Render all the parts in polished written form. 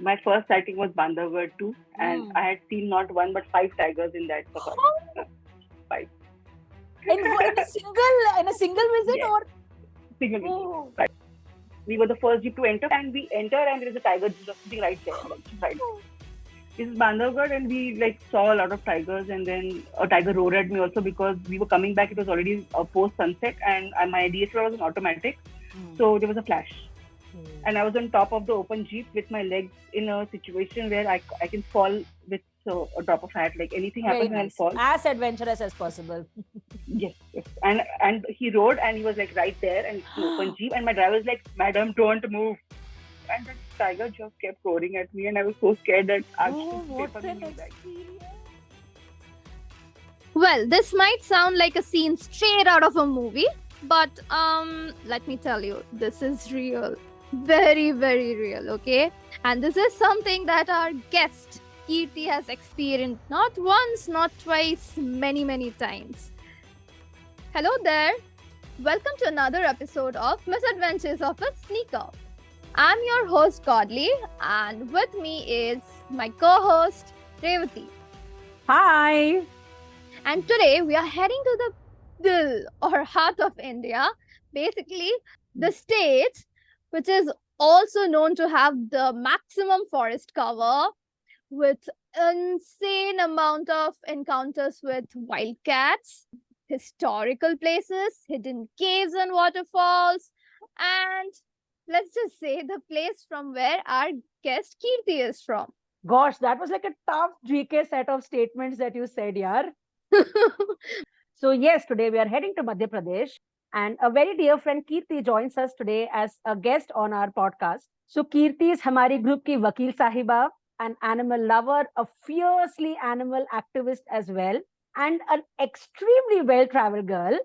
My first sighting was Bandhavgarh too, and I had seen not one but 5 tigers in that safari. 5. In a single visit, Yes. or Single visit. Right. We were the first jeep to enter, and we enter, and there is a tiger just sitting right there, right. This is Bandhavgarh, and we saw a lot of tigers, and then a tiger roared at me also because we were coming back. It was already post sunset, and my DSLR was an automatic, so there was a flash. And I was on top of the open jeep with my legs in a situation where I can fall with a drop of hat. Like anything happens, I'll fall. As adventurous as possible. Yes. And he rode, and he was right there, and it's an open jeep, and my driver was like, "Madam, don't move." And the tiger just kept roaring at me, and I was so scared that what an experience. Well, this might sound like a scene straight out of a movie, but let me tell you, this is real. Very, very real, okay? And this is something that our guest Kirti has experienced not once, not twice, many, many times. Hello there. Welcome to another episode of Misadventures of a Sneaker. I'm your host Godly, and with me is my co-host Revati. Hi. And today we are heading to the Dil or heart of India, basically the state which is also known to have the maximum forest cover, with insane amount of encounters with wildcats, historical places, hidden caves and waterfalls, and let's just say the place from where our guest Kirti is from. Gosh, that was like a tough GK set of statements that you said, yaar. So yes, today we are heading to Madhya Pradesh, and a very dear friend Kirti joins us today as a guest on our podcast. So Kirti is हमारी group की वकील साहिबा, an animal lover, a fiercely animal activist as well, and an extremely well-traveled girl.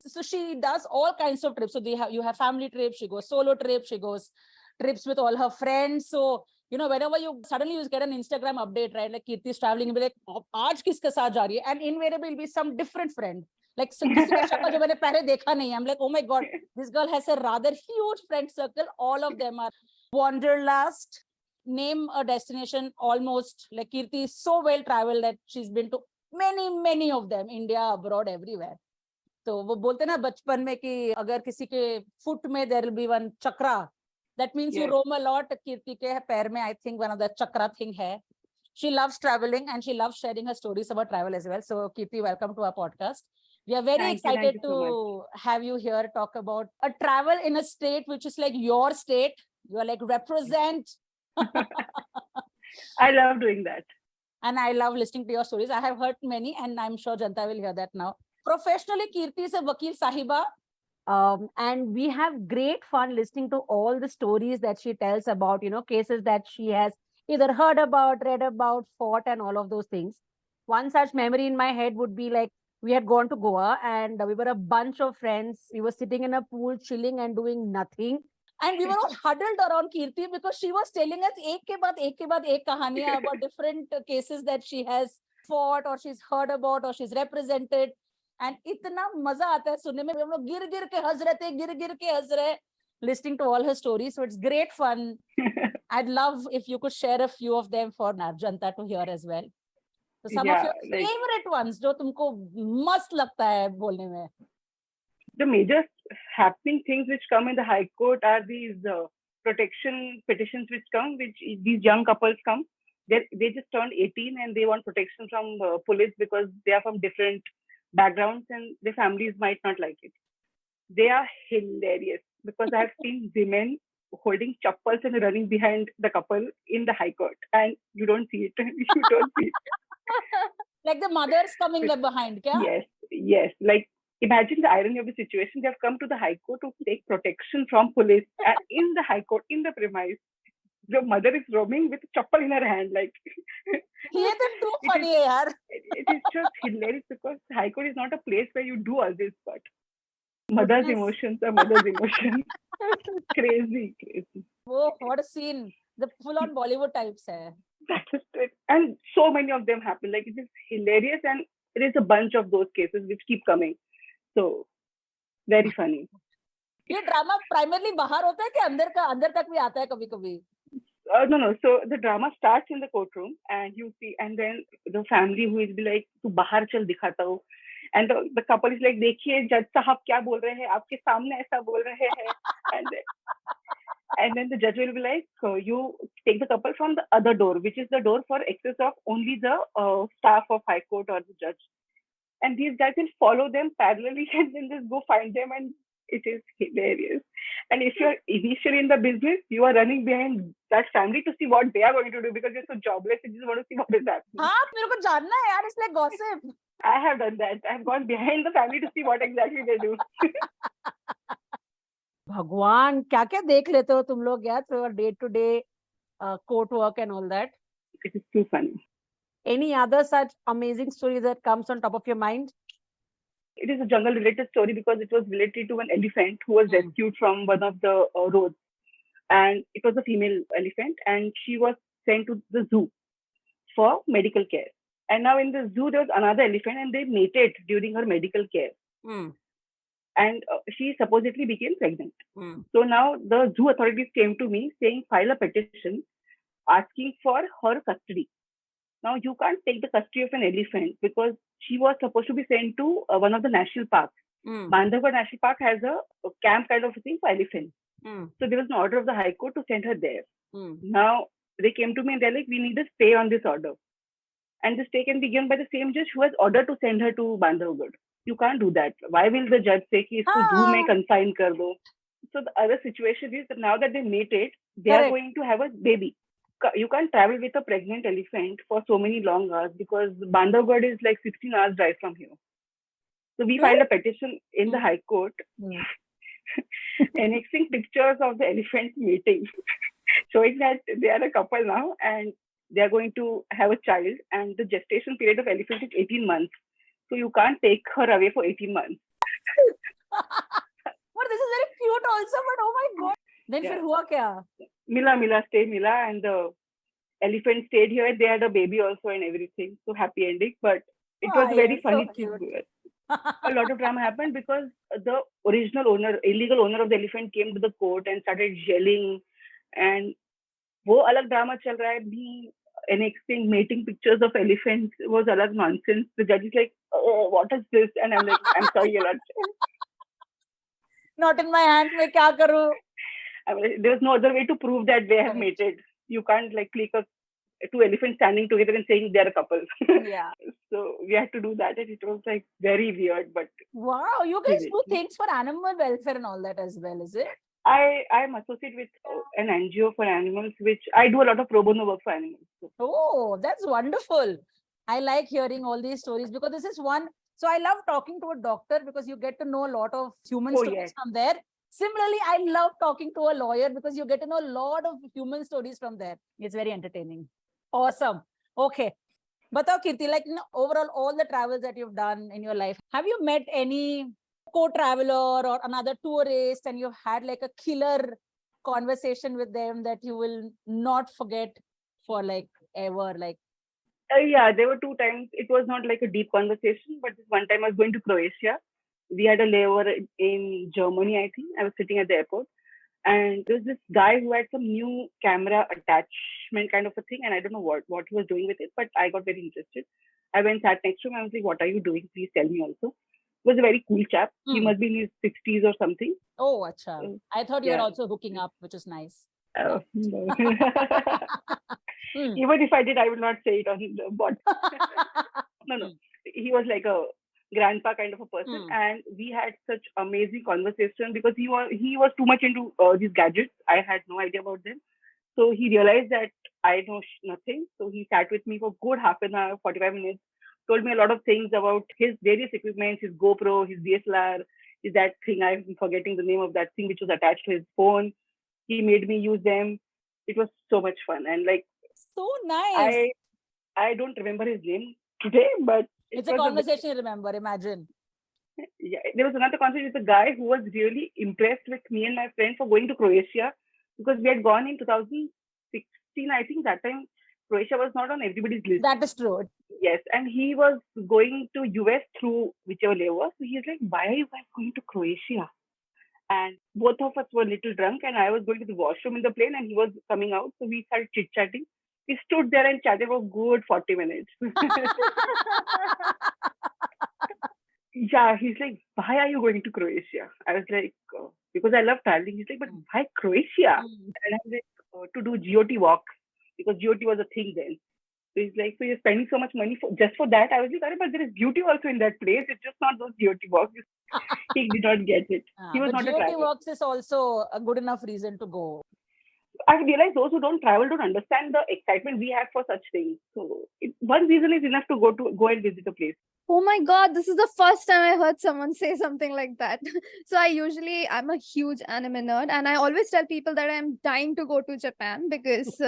So she does all kinds of trips. So you have family trips, she goes solo trips, she goes trips with all her friends. So whenever you suddenly get an Instagram update, right? Like Kirti is traveling, you'll be like, "Aaj kiske saath ja rahi hai?" And invariably will be some different friend. Like किसी का शक्ल जो मैंने पहले देखा नहीं. I'm like, oh my god, this girl has a rather huge friend circle. All of them are wanderlust. Name a destination almost. Like Kirti is so well traveled that she's been to many of them, India, abroad, everywhere. तो वो बोलते ना बचपन में कि अगर किसी के foot में there will be one chakra. That means you roam a lot. Kirti के पैर में I think one of the chakra thing है. She loves traveling and she loves sharing her stories about travel as well. So Kirti, welcome to our podcast. We are very excited to have you here talk about a travel in a state which is like your state. You are like represent. I love doing that. And I love listening to your stories. I have heard many, and I'm sure Janta will hear that now. Professionally, Kirti is a vakil sahiba. And we have great fun listening to all the stories that she tells about, cases that she has either heard about, read about, fought, and all of those things. One such memory in my head would be like, we had gone to Goa and we were a bunch of friends. We were sitting in a pool, chilling and doing nothing. And we were all huddled around Kirti because she was telling us ek ke baad ek kahaniyan about different cases that she has fought or she's heard about or she's represented. And itna maza aata hai sunne mein. Hum log gir ke has rahe listening to all her stories. So it's great fun. I'd love if you could share a few of them for Janta to hear as well. So some of your favorite ones जो तुमको मस्त लगता है बोलने में. The major happening things which come in the High Court are these protection petitions which come, which these young couples come. They just turned 18 and they want protection from police because they are from different backgrounds and their families might not like it. They are hilarious because I have seen women holding chappals and running behind the couple in the High Court, and you don't see it. You don't see it. Like the mothers coming there behind, kya? Yes. Like imagine the irony of the situation. They have come to the High Court to take protection from police, and in the High Court, in the premise, the mother is roaming with a chappal in her hand. Like, ये तो too funny है यार. It is just hilarious because the High Court is not a place where you do all this, but mother's emotions are mother's emotions. Crazy. Oh, what a scene. The full-on Bollywood types hai. That is it. And so many of them happen. Like, it is hilarious and it is a bunch of those cases which keep coming. So, very funny. ये drama primarily बाहर होता है कि अंदर तक भी आता है कभी-कभी? No. So the drama starts in the courtroom, and you see, and then the family who is be like, "तू बाहर चल दिखाता हूँ," and the couple is like, "देखिए जज साहब क्या बोल रहे हैं, आपके सामने ऐसा बोल रहे हैं," and then the judge will be like, "You take the couple from the other door, which is the door for access of only the staff of High Court or the judge." And these guys will follow them parallelly and then just go find them, and it is hilarious. And if you're initially in the business, you are running behind that family to see what they are going to do because you're so jobless. You just want to see what is happening. हाँ मेरे को जानना है यार, it's like gossip. I have done that. I have gone behind the family to see what exactly they do. भगवान क्या क्या देख लेते हो तुम लोग यार through your day-to-day court work and all that. It is too funny. Any other such amazing story that comes on top of your mind? It is a jungle-related story because it was related to an elephant who was rescued from one of the roads. And it was a female elephant, and she was sent to the zoo for medical care. And now in the zoo, there was another elephant, and they mated during her medical care. And she supposedly became pregnant. So now the zoo authorities came to me saying, file a petition asking for her custody. Now you can't take the custody of an elephant because she was supposed to be sent to one of the national parks. Bandhavgarh National Park has a camp kind of a thing for elephants. So there was an order of the High Court to send her there. Now they came to me and they're like, we need a stay on this order. And the stay can be given by the same judge who has ordered to send her to Bandhavgarh. You can't do that. Why will the judge say कि इसको zoo में consign कर दो? So the other situation is that now that they mated, they are going to have a baby. You can't travel with a pregnant elephant for so many long hours because Bandhavgarh is like 16 hours drive from here. So we filed a petition in the High Court annexing pictures of the elephants mating, showing that they are a couple now and they are going to have a child, and the gestation period of elephant is 18 months. So you can't take her away for 18 months. But this is very cute also, but oh my god. Then फिर हुआ क्या? Mila stayed, and the elephant stayed here. They had a baby also and everything. So happy ending. But it was very funny. So a lot of drama happened because the original owner, illegal owner of the elephant came to the court and started yelling. And वो अलग drama चल रहा है भी. Annexing mating pictures of elephants was alag nonsense. The judge is like, oh, what is this? And I'm like, I'm sorry, not in my hands. मैं क्या करूँ? There's no other way to prove that they have mated. You can't like click two elephants standing together and saying they're a couple. Yeah. So we had to do that, and it was like very weird. But wow, you guys do things for animal welfare and all that as well, is it? I'm associated with an NGO for animals, which I do a lot of pro bono work for animals. So. Oh, that's wonderful. I like hearing all these stories because this is one. So I love talking to a doctor because you get to know a lot of human stories from there. Similarly, I love talking to a lawyer because you get to know a lot of human stories from there. It's very entertaining. Awesome. Okay. Batao Kirti, like overall, all the travels that you've done in your life, have you met any co-traveler or another tourist and you've had like a killer conversation with them that you will not forget for like ever? Like yeah, there were 2 times. It was not like a deep conversation, but this one time I was going to Croatia. We had a layover in Germany, I think. I was sitting at the airport, and there was this guy who had some new camera attachment kind of a thing, and I don't know what he was doing with it, but I got very interested. I went sat next to him. I was like, "What are you doing? Please tell me also." He was a very cool chap. He must be in his 60s or something. Oh, acha. I thought you were also hooking up, which is nice. No. Even if I did, I would not say it on the bot. No. He was like a grandpa kind of a person, and we had such amazing conversation because he was too much into these gadgets. I had no idea about them. So he realized that I know nothing. So he sat with me for a good half an hour, 45 minutes, told me a lot of things about his various equipment, his GoPro, his DSLR, is that thing, I'm forgetting the name of that thing which was attached to his phone. He made me use them. It was so much fun. And like, so nice. I don't remember his name today, but it's a conversation you remember, imagine. Yeah, there was another conversation with a guy who was really impressed with me and my friend for going to Croatia because we had gone in 2016. I think that time Croatia was not on everybody's list. That is true. Yes, and he was going to US through whichever layer was. So he's like, why are you guys going to Croatia? And both of us were a little drunk, and I was going to the washroom in the plane, and he was coming out. So we started chit chatting. We stood there and chatted for a good 40 minutes. Yeah, he's like, why are you going to Croatia? I was like, because I love traveling. He's like, but why Croatia? And I was like, to do GOT walks, because GOT was a thing then. So he's like, so you're spending so much money just for that? I was like, but there is beauty also in that place. It's just not those GOT walks. He did not get it. He was but not a GOT traveler. walks is also a good enough reason to go. I realize those who don't travel don't understand the excitement we have for such things. So one reason is enough to go and visit a place. Oh my God, this is the first time I heard someone say something like that. So I'm a huge anime nerd, and I always tell people that I'm dying to go to Japan because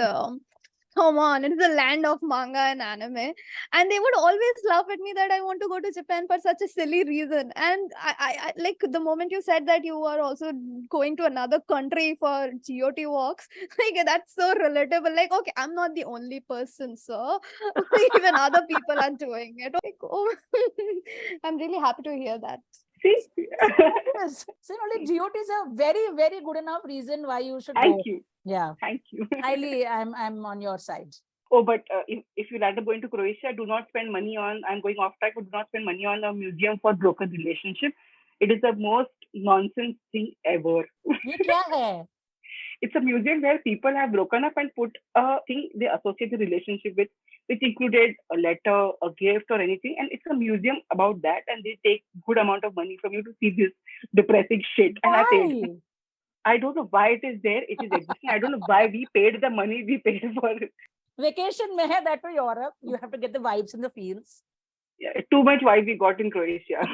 come on, it is the land of manga and anime. And they would always laugh at me that I want to go to Japan for such a silly reason. And I like the moment you said that you are also going to another country for GOT walks, like that's so relatable. Like, okay, I'm not the only person, sir. Even other people are doing it. Like, oh, I'm really happy to hear that. See? Yes. So, like GOT is a very, very good enough reason why you should go. Thank you. Yeah. Thank you. Highly, I'm on your side. Oh, but if you land up going to Croatia, do not spend money on, I'm going off track, but do not spend money on a museum for broken relationship. It is the most nonsense thing ever. Ye kya hai? It's a museum where people have broken up and put a thing they associate the relationship with, which included a letter, a gift, or anything. And it's a museum about that, and they take good amount of money from you to see this depressing shit. And I paid. I don't know why it is there. It is existing. I don't know why we paid the money we paid for it. Vacation mein hai, that to Europe. You have to get the vibes in the fields. Yeah, too much vibe we got in Croatia.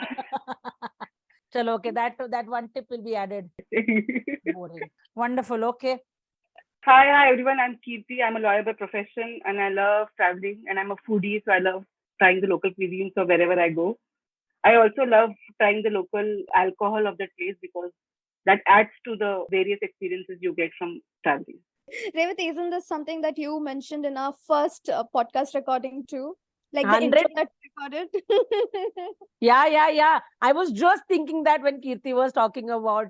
Chalo, okay, that one tip will be added. Boring. Wonderful. Okay. Hi everyone. I'm Kirti. I'm a lawyer by profession, and I love traveling, and I'm a foodie, so I love trying the local cuisine. So wherever I go, I also love trying the local alcohol of that place, because that adds to the various experiences you get from traveling. Revati, isn't this something that you mentioned in our first podcast recording too? Like the 100? intro that we recorded? Yeah. I was just thinking that when Kirti was talking about,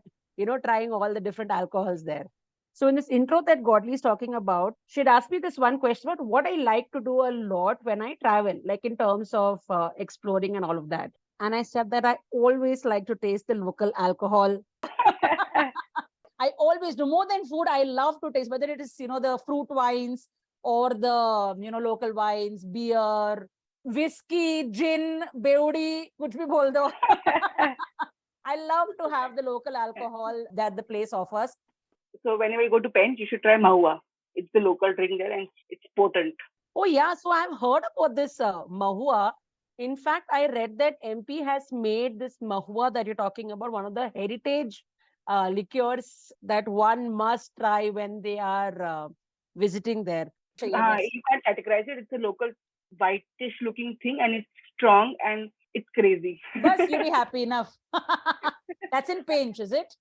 trying all the different alcohols there. So in this intro that Godly is talking about, she'd asked me this one question about what I like to do a lot when I travel, like in terms of exploring and all of that. And I said that I always like to taste the local alcohol. I always do. More than food, I love to taste, whether it is, the fruit wines or the, local wines, beer, whiskey, gin, beudi, kuch bhi bol do. I love to have the local alcohol that the place offers. So whenever you go to Pench, you should try mahua. It's the local drink there, and it's potent. Oh yeah, so I've heard about this mahua. In fact, I read that MP has made this mahua that you're talking about one of the heritage liqueurs that one must try when they are visiting there. You can categorize it. It's a local whitish looking thing, and it's strong and it's crazy. Bas, you'll be happy enough. That's in Pench, is it?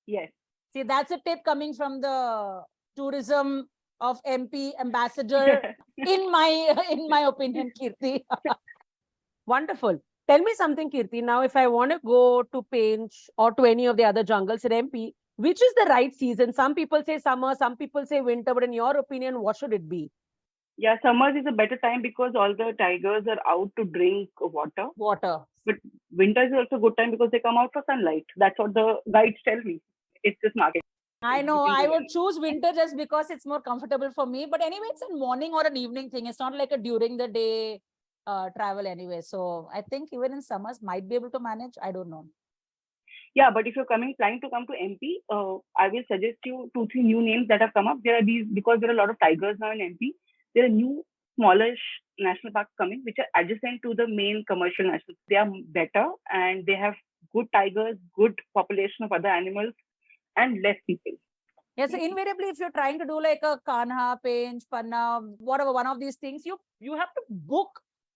Yes. See, that's a tip coming from the tourism of MP ambassador, in my opinion, Kirti. Wonderful. Tell me something, Kirti. Now, if I want to go to Pench or to any of the other jungles in MP, which is the right season? Some people say summer, some people say winter, but in your opinion, what should it be? Yeah, summers is a better time because all the tigers are out to drink water. But winter is also a good time because they come out for sunlight. That's what the guides tell me. It's just market. I know. I would choose winter just because it's more comfortable for me. But anyway, it's a morning or an evening thing. It's not like a during the day travel anyway. So I think even in summers might be able to manage. I don't know. Yeah, but if you're planning to come to MP, I will suggest you 2-3 new names that have come up. There are these, because there are a lot of tigers now in MP. There are new smallish national parks coming, which are adjacent to the main commercial national. They are better and they have good tigers, good population of other animals, and less people. Yeah, so invariably, if you're trying to do like a Kanha, Pench, Panna, whatever, one of these things, you have to book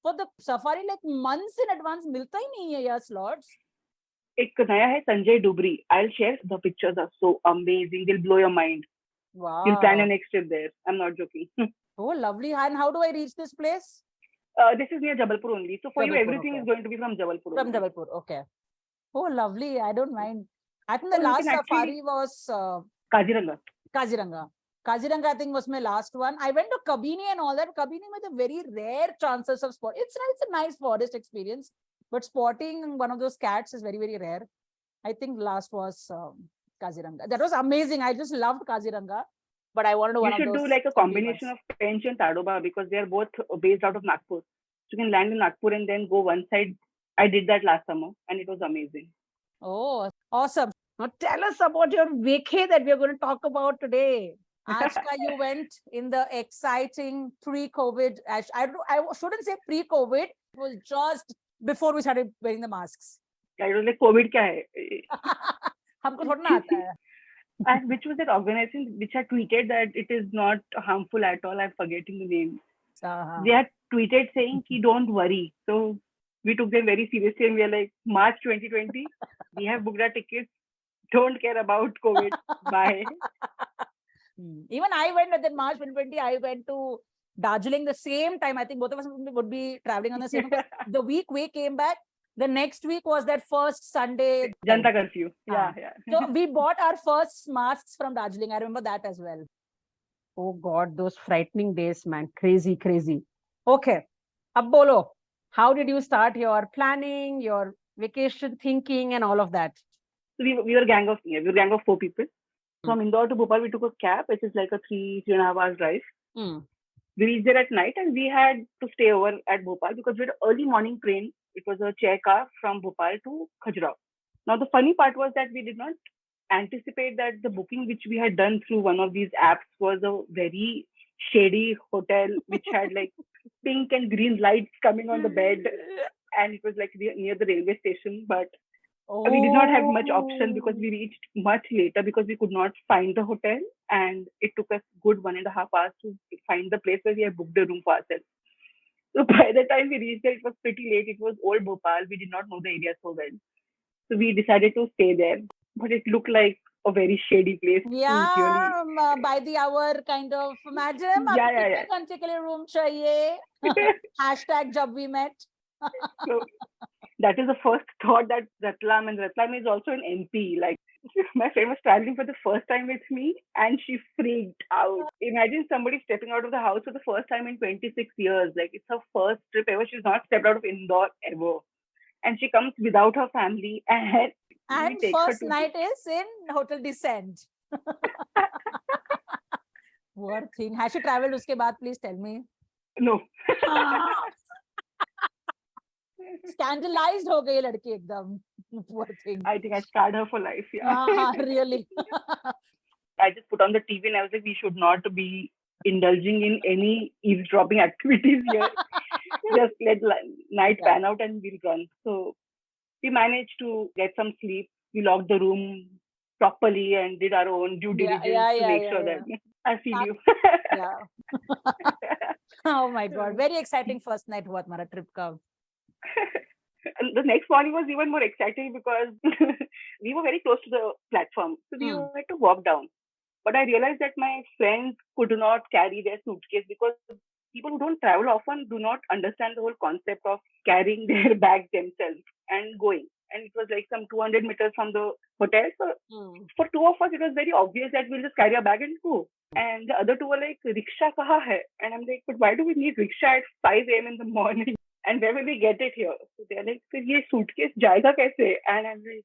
for the safari like months in advance. Milta hi nahi hai yaar slots. Ek naya hai Sanjay Dubri. I'll share. The pictures are so amazing. They'll blow your mind. Wow. You'll plan your next trip there. I'm not joking. Oh, lovely. And how do I reach this place? This is near Jabalpur only. So for you, everything is going to be from Jabalpur. From Jabalpur, okay. Oh, lovely. I don't mind. I think the So you last can actually- safari was Kaziranga. Kaziranga. Kaziranga, I think, was my last one. I went to Kabini and all that. Kabini with a very rare chances of spot. It's a nice forest experience, but spotting one of those cats is very, very rare. I think last was Kaziranga. That was amazing. I just loved Kaziranga, but I wanted one You of should those. do like a TV combination ones. of Pench and Tadoba because they are both based out of Nagpur. So you can land in Nagpur and then go one side. I did that last summer and it was amazing. Oh, awesome. Now tell us about your vacay that we are going to talk about today. Ashka, you went in the exciting pre-COVID. I shouldn't say pre-COVID. It was just before we started wearing the masks. I was like, COVID क्या है? हमको थोड़ा ना आता है. And which was that organization which had tweeted that it is not harmful at all. I'm forgetting the name. They had tweeted saying, don't worry. So we took them very seriously and we are like, March 2020, we have booked our tickets. Don't care about COVID. Bye. Even I went at March 2020. I went to Darjeeling the same time. I think both of us would be traveling on the same time. The week we came back, the next week was that first Sunday. Janta curfew. Yeah. So we bought our first masks from Darjeeling. I remember that as well. Oh God, those frightening days, man. Crazy. Okay. Ab bolo. How did you start your planning, your vacation thinking and all of that? So we were a gang of 4 people. From Indore to Bhopal, we took a cab, which is like a 3.5 hours drive. We reached there at night and we had to stay over at Bhopal because we had an early morning train. It was a chair car from Bhopal to Khajuraho. Now, the funny part was that we did not anticipate that the booking which we had done through one of these apps was a very shady hotel which had like pink and green lights coming on the bed. And it was like near the railway station. But we did not have much option because we reached much later because we could not find the hotel. And it took us good 1.5 hours to find the place where we had booked a room for ourselves. So by the time we reached there, it was pretty late. It was old Bhopal. We did not know the area so well. So we decided to stay there. But it looked like a very shady place. Yeah, by the hour kind of. Madam, yeah. घंटे के लिए room चाहिए. Hashtag जब we met. So that is the first thought that Ratlam, and Ratlam is also an MP. Like my friend was traveling for the first time with me and she freaked out. Imagine somebody stepping out of the house for the first time in 26 years. Like it's her first trip ever. She's not stepped out of Indore ever. And she comes without her family and first night is in Hotel Descent. Poor thing. Has she traveled uske baad? Please tell me. No. Scandalized ho gayi ladki ekdam. Poor thing. I think I scarred her for life. Yeah. Really. I just put on the TV and I was like, we should not be indulging in any eavesdropping activities here. Just let night pan out and we'll run. So we managed to get some sleep. We locked the room properly and did our own due diligence to make sure that I feel you. Oh my God. Very exciting first night हुआ तुम्हारा trip का. And the next morning was even more exciting because we were very close to the platform. So we had to walk down. But I realized that my friends could not carry their suitcase because people who don't travel often do not understand the whole concept of carrying their bags themselves and going. And it was like some 200 meters from the hotel. So for two of us, it was very obvious that we'll just carry our bag and go. And the other two were like, rickshaw kaha hai? And I'm like, but why do we need rickshaw at 5 a.m. in the morning? And where will we get it here? So they're like, ye suitcase jayega kaise? And I'm like,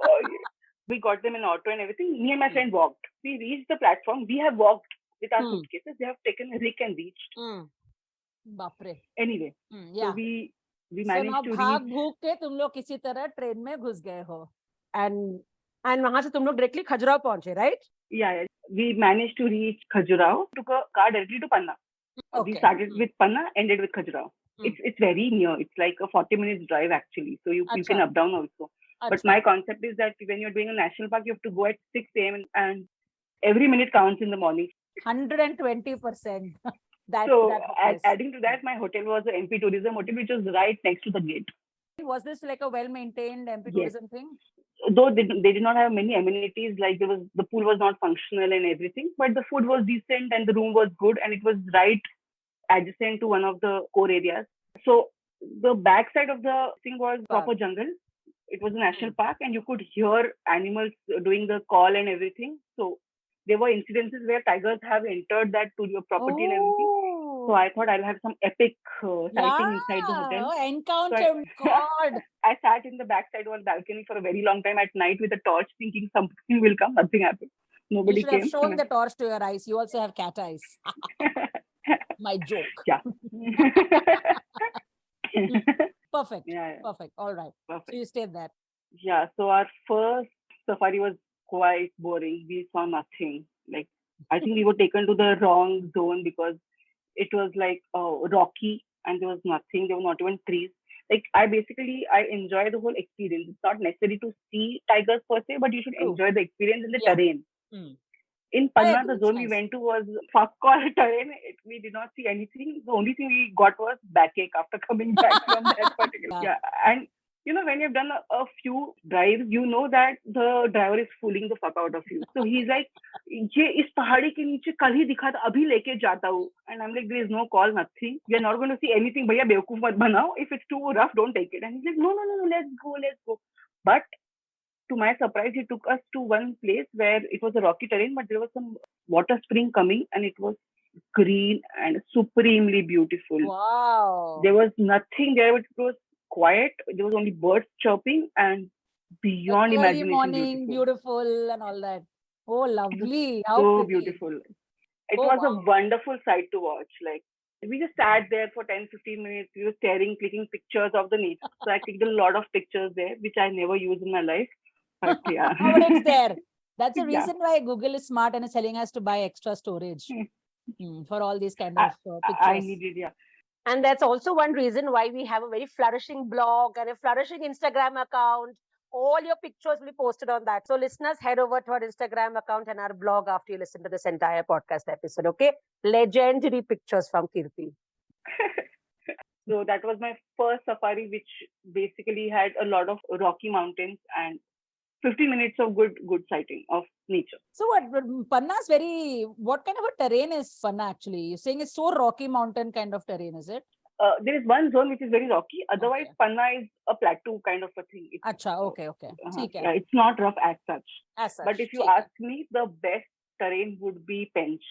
oh, yeah. We got them in auto and everything. Me and my friend walked. We reached the platform. We have walked with our suitcases. They have taken a rick and reached. Bapre. Anyway, so we managed to reach. भाग भूग के तुम लोग किसी तरह train में घुस गए हो. And वहां से तुम लोग directly खजुराहो पहुंचे, right? Yeah. We managed to reach Khajuraho. Took a car directly to Panna. Okay. We started with Panna, ended with Khajuraho. It's very near. It's like a 40 minutes drive actually. So you can up down also. But my concept is that when you're doing a national park, you have to go at 6 a.m. and every minute counts in the morning. 120%. Adding to that, my hotel was an MP Tourism hotel, which was right next to the gate. Was this like a well-maintained MP Tourism thing? Though they did not have many amenities, like the pool was not functional and everything, but the food was decent and the room was good and it was right adjacent to one of the core areas. So the backside of the thing was proper jungle. It was a national park, and you could hear animals doing the call and everything. So there were incidences where tigers have entered that to your property and everything. So I thought I'll have some epic sighting inside the hotel. Encounter. God. I sat in the backside of a balcony for a very long time at night with a torch, thinking something will come. Nothing happened. Nobody You should have came. shown the torch to your eyes. You also have cat eyes. My joke. Yeah. Perfect. Yeah. Perfect. All right. Perfect. So you stayed there. Yeah. So our first safari was quite boring. We saw nothing. Like, I think we were taken to the wrong zone because it was like rocky and there was nothing. There were not even trees. Like, I enjoy the whole experience. It's not necessary to see tigers per se, but you should enjoy the experience in the terrain. In Panna, the zone we went to was fuck all terrain. We did not see anything. The only thing we got was backache after coming back from that particular. Yeah. And when you've done a few drives, you know that the driver is fooling the fuck out of you. So he's like, ये इस पहाड़ी के नीचे कल ही दिखा था, अभी लेके जाता हूँ. And I'm like, there is no call, nothing. We are not going to see anything. भैया बेवकूफ मत बनाओ. If it's too rough, don't take it. And he's like, no, let's go. But to my surprise, he took us to one place where it was a rocky terrain, but there was some water spring coming, and it was green and supremely beautiful. Wow. There was nothing there, but it was quiet. There was only birds chirping and beyond imagination. Morning, beautiful and all that. Oh, lovely. How so pretty. Beautiful. It was a wonderful sight to watch. Like, we just sat there for 10-15 minutes. We were staring, clicking pictures of the nature. So I clicked a lot of pictures there, which I never use in my life. But yeah. But it's there. That's the reason why Google is smart and is telling us to buy extra storage for all these kind of pictures. I needed, yeah. And that's also one reason why we have a very flourishing blog and a flourishing Instagram account. All your pictures will be posted on that. So listeners, head over to our Instagram account and our blog after you listen to this entire podcast episode, okay? Legendary pictures from Kirti. So that was my first safari, which basically had a lot of rocky mountains and 50 minutes of good sighting of nature. So Panna's what kind of a terrain is Panna actually? You're saying it's so rocky mountain kind of terrain, is it? There is one zone which is very rocky. Otherwise, Panna is a plateau kind of a thing. Okay. Yeah, it's not rough as such. But if you ask me, the best terrain would be Pench.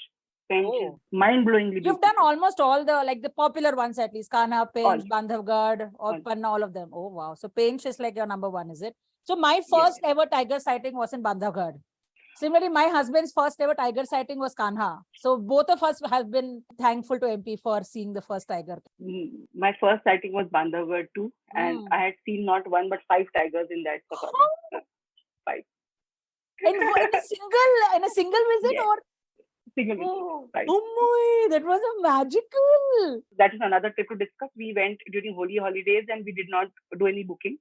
Pench is mind-blowingly beautiful. You've done almost all the popular ones at least. Kanha, Pench, Bandhavgarh, or Panna, all of them. Oh, wow. So Pench is like your number one, is it? So my first ever tiger sighting was in Bandhavgarh. Similarly, my husband's first ever tiger sighting was Kanha. So both of us have been thankful to MP for seeing the first tiger. My first sighting was Bandhavgarh too. And I had seen not one but 5 tigers in that safari. 5. In a single visit or? Single visit. 5. Oh my, that was a magical. That is another trip to discuss. We went during Holi holidays and we did not do any booking.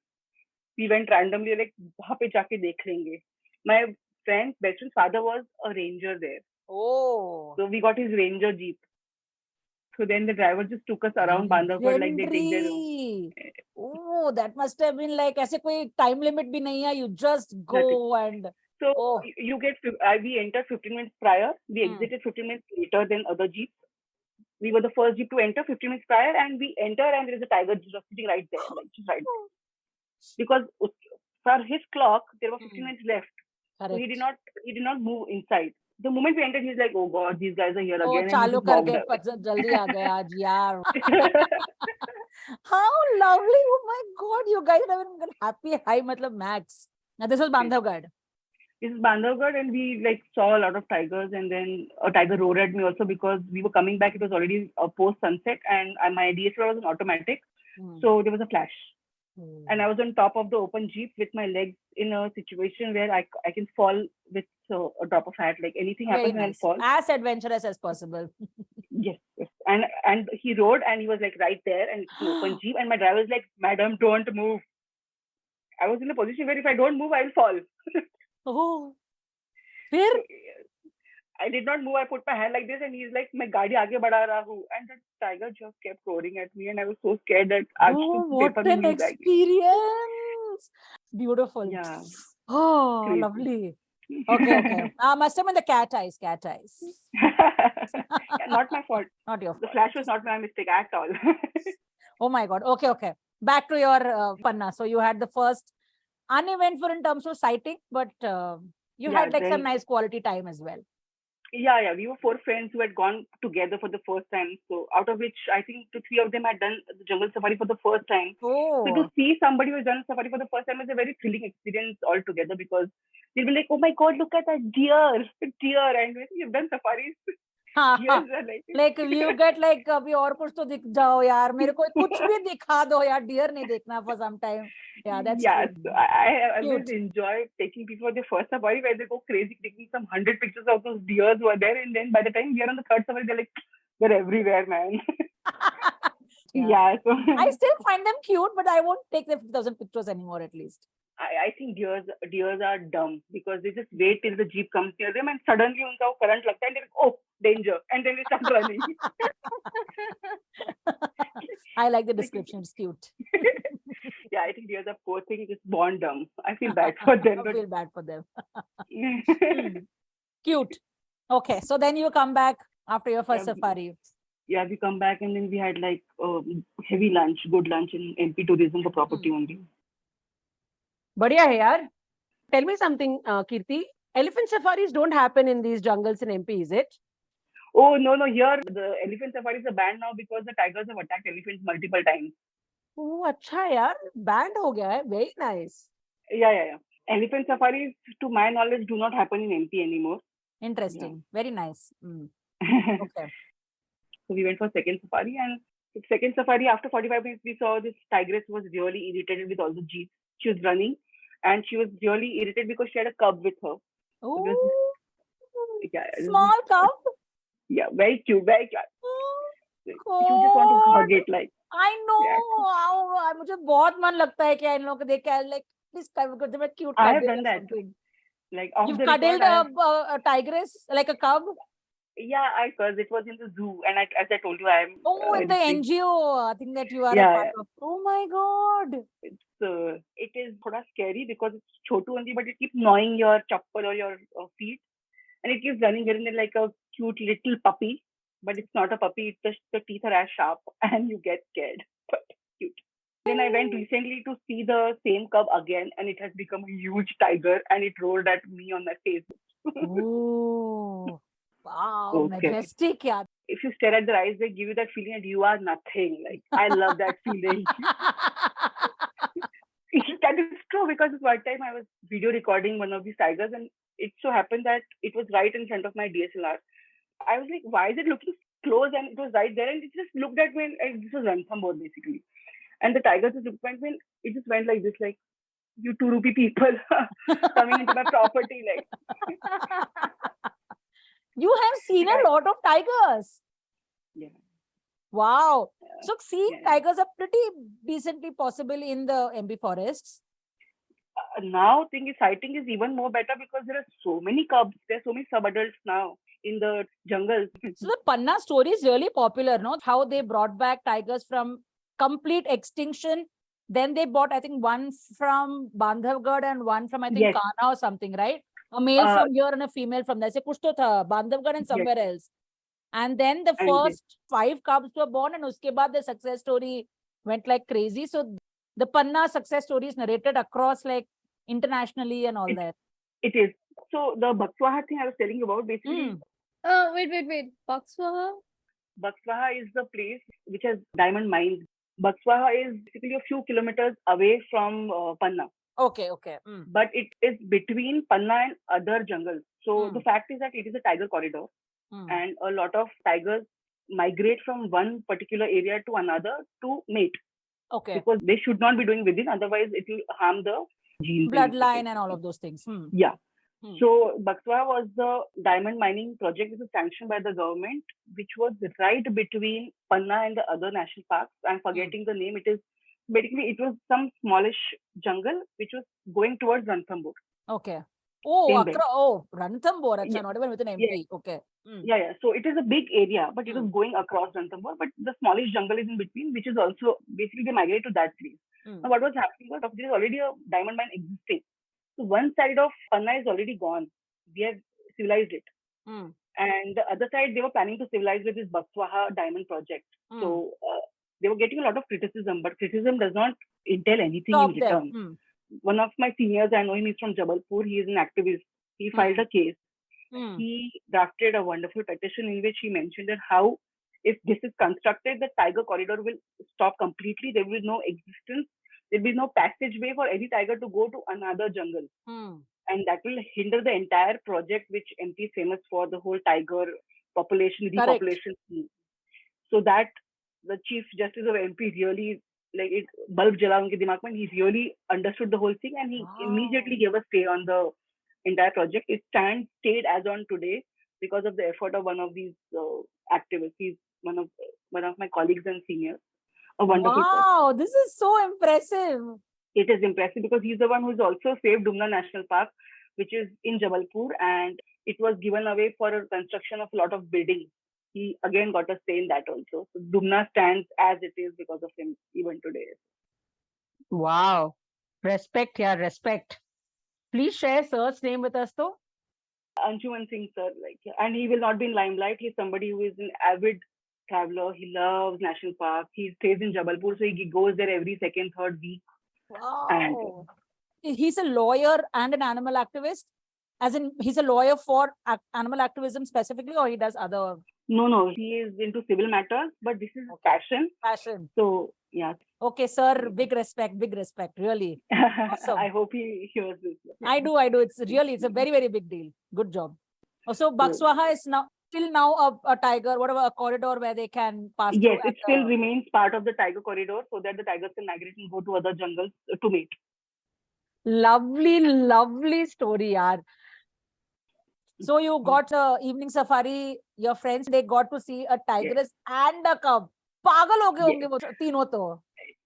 We went randomly, like, वहाँ पे जाके देख लेंगे. My friend's best friend's father was a ranger there. Oh. So we got his ranger jeep. So then the driver just took us around Bandhavgarh like they did their own. Oh, that must have been like, ऐसे कोई time limit भी नहीं है. You just go and. So you get, we entered 15 minutes prior. We exited 15 minutes later than other jeeps. We were the first jeep to enter 15 minutes prior, and we enter and there is a tiger just sitting right there, like just right there. Because for his clock there were 15 minutes left. Correct. So he did not move inside. The moment we entered, he's like, oh God, these guys are here again. Chalu karke jaldi aa gaya aaj yaar. How lovely. Oh my God, you guys are having a happy high matlab max. Now this was Bandhavgarh. This is Bandhavgarh, and we saw a lot of tigers, and then a tiger roared at me also because we were coming back. It was already post sunset, and my DSLR was an automatic. So there was a flash. And I was on top of the open jeep with my legs in a situation where I can fall with a drop of hat. Like anything happens, I'll fall. As adventurous as possible. Yes. And he rode and he was like right there, and it's an open jeep, and my driver was like, "Madam, don't move." I was in a position where if I don't move, I'll fall. Oh. फिर? I did not move. I put my hand like this, and he's like, "मैं गाड़ी आगे बढ़ा रहा हूँ." And the tiger just kept roaring at me, and I was so scared that what an experience! Beautiful. Yeah. Oh, crazy. Lovely. Okay. Must have been the cat eyes. Not my fault. Not your fault. The flash was not my mistake at all. Oh my God. Okay. Back to your Panna. So you had the first uneventful in terms of sighting, but you Yeah, had like some then nice quality time as well. yeah, we were four friends who had gone together for the first time. So out of which I think three of them had done the jungle safari for the first time. So to Oh, see somebody who has done safari for the first time is a very thrilling experience altogether, because they'll be like, "Oh my God, look at that deer, deer!" And when you've done safaris, deers are like you get like अभी और कुछ तो दिख जाओ यार, मेरे को कुछ भी दिखा दो यार, deer नहीं देखना for some time. Yeah, that's yeah. true. So I always Cute. enjoy taking people for their first safari where they go crazy, taking some 100 pictures of those deers who are there, and then by the time we are on the third safari, they're like, they're everywhere, man. Yeah. So I still find them cute, but I won't take the 50,000 pictures anymore at least. I think deers are dumb because they just wait till the jeep comes near them and suddenly उनका वो current लगता है and they're like, oh, danger, and then they start running. I like the description. It's cute. Yeah, I think deers are poor thing, just born dumb. I feel bad for them. I feel bad for them. Cute. Okay, so then you come back after your first safari. Yeah, we come back and then we had like heavy lunch, good lunch in MP tourism for property only. बढ़िया है यार. Tell me something, Kirti. Elephant safaris don't happen in these jungles in MP, is it? Oh, no. Here, the elephant safaris are banned now because the tigers have attacked elephants multiple times. Oh, अच्छा यार. Banned हो गया है. Very nice. Yeah. Elephant safaris, to my knowledge, do not happen in MP anymore. Interesting. Yeah. Very nice. Okay. So we went for second safari, and second safari, after 45 minutes, we saw this tigress was really irritated with all the jeeps. She was running, and she was really irritated because she had a cub with her. Oh, Yeah, small cub. Yeah, very cute, very cute. You just want to hug it, like. I know. Yeah. Wow, मुझे बहुत मन लगता है कि इन लोगों को देख के like this cute. I have done that. Like you've cuddled a tigress like a cub. Yeah, because it was in the zoo, and as I told you, I am. In the NGO, I think that you are a part of. Oh my God! It is thoda scary because it's chotu only, but it keeps gnawing your chappal or your feet, and it keeps running here and there like a cute little puppy, but it's not a puppy. It's just the teeth are as sharp, and you get scared. But cute. Then I went recently to see the same cub again, and it has become a huge tiger, and it roared at me on my face. Oh. Wow, Okay. majestic, yeah. If you stare at their eyes, they give you that feeling that you are nothing. Like, I love that feeling. That is true, because one time I was video recording one of these tigers, and it so happened that it was right in front of my DSLR. I was like, why is it looking close? And it was right there, and it just looked at me, and this was Ranthambore basically. And the tiger just looked at me, and it just went like this, like, you 2 rupee people coming into my property, like. You have seen a lot of tigers. Yeah. Wow. So seeing tigers are pretty decently possible in the MP forests. Now, sighting is even more better because there are so many cubs. There are so many sub-adults now in the jungles. So the Panna story is really popular, no? How they brought back tigers from complete extinction. Then they bought, I think, one from Bandhavgarh and one from, I think, Kana or something, right? A male from here and a female from there. Se kuch to tha, Bandhavgarh and somewhere else. And then the first 5 cubs were born, and uske baad the success story went like crazy. So the Panna success story is narrated across like internationally and all that. It is. So the Bakswaha thing I was telling you about, basically. Wait. Bakswaha? Bakswaha is the place which has diamond mines. Bakswaha is basically a few kilometers away from Panna. Okay. But it is between Panna and other jungles. So the fact is that it is a tiger corridor, and a lot of tigers migrate from one particular area to another to mate. Okay. Because they should not be doing within, otherwise it will harm the genes. Bloodline and all of those things. Yeah. So Bakswaha was the diamond mining project which was sanctioned by the government, which was right between Panna and the other national parks. I'm forgetting the name. It was some smallish jungle which was going towards Ranthambore. Okay. Ranthambore. Yeah. Not even with an MP. Yeah. Okay. Yeah. So it is a big area, but it was going across Ranthambore. But the smallish jungle is in between, which is also basically they migrate to that place. Now, what was happening was there is already a diamond mine existing. So one side of Panna is already gone. We have civilized it. And the other side, they were planning to civilize with this Bakswaha diamond project. So they were getting a lot of criticism, but criticism does not entail anything in return. one of my seniors, I know him, he's from Jabalpur. He is an activist. He filed a case. He drafted a wonderful petition in which he mentioned that how, if this is constructed, the tiger corridor will stop completely. There will be no existence. There will be no passageway for any tiger to go to another jungle. And that will hinder the entire project, which MP is famous for, the whole tiger population, repopulation scheme. So that the Chief Justice of MP really, like, it bulb jala unke dimag mein. He really understood the whole thing, and he immediately gave a stay on the entire project. It stayed as on today because of the effort of one of these activists. He's one of my colleagues and seniors. A wonderful person. This is so impressive. It is impressive because he's the one who's also saved Panna National Park, which is in Jabalpur, and it was given away for a construction of a lot of buildings. He again got a stay in that also. So Dumna stands as it is because of him even today. Wow. Respect, yeah, respect. Please share sir's name with us though. Anshuman Singh, sir, and he will not be in limelight. He's somebody who is an avid traveler. He loves national park. He stays in Jabalpur, so he goes there every second, third week. Wow. And he's a lawyer and an animal activist? As in, he's a lawyer for animal activism specifically, or he does other? No, he is into civil matters, but this is passion. Passion. So, yeah. Okay, sir, big respect, really. Awesome. I hope he hears this. I do. It's a very, very big deal. Good job. So, Bakswaha is still now a tiger, whatever, a corridor where they can pass. Yes, it still remains part of the tiger corridor so that the tigers can migrate and go to other jungles to mate. Lovely story, yaar. So you got a evening safari, your friends, they got to see a tigress and a cub. Pagal ho gaye honge wo teeno to.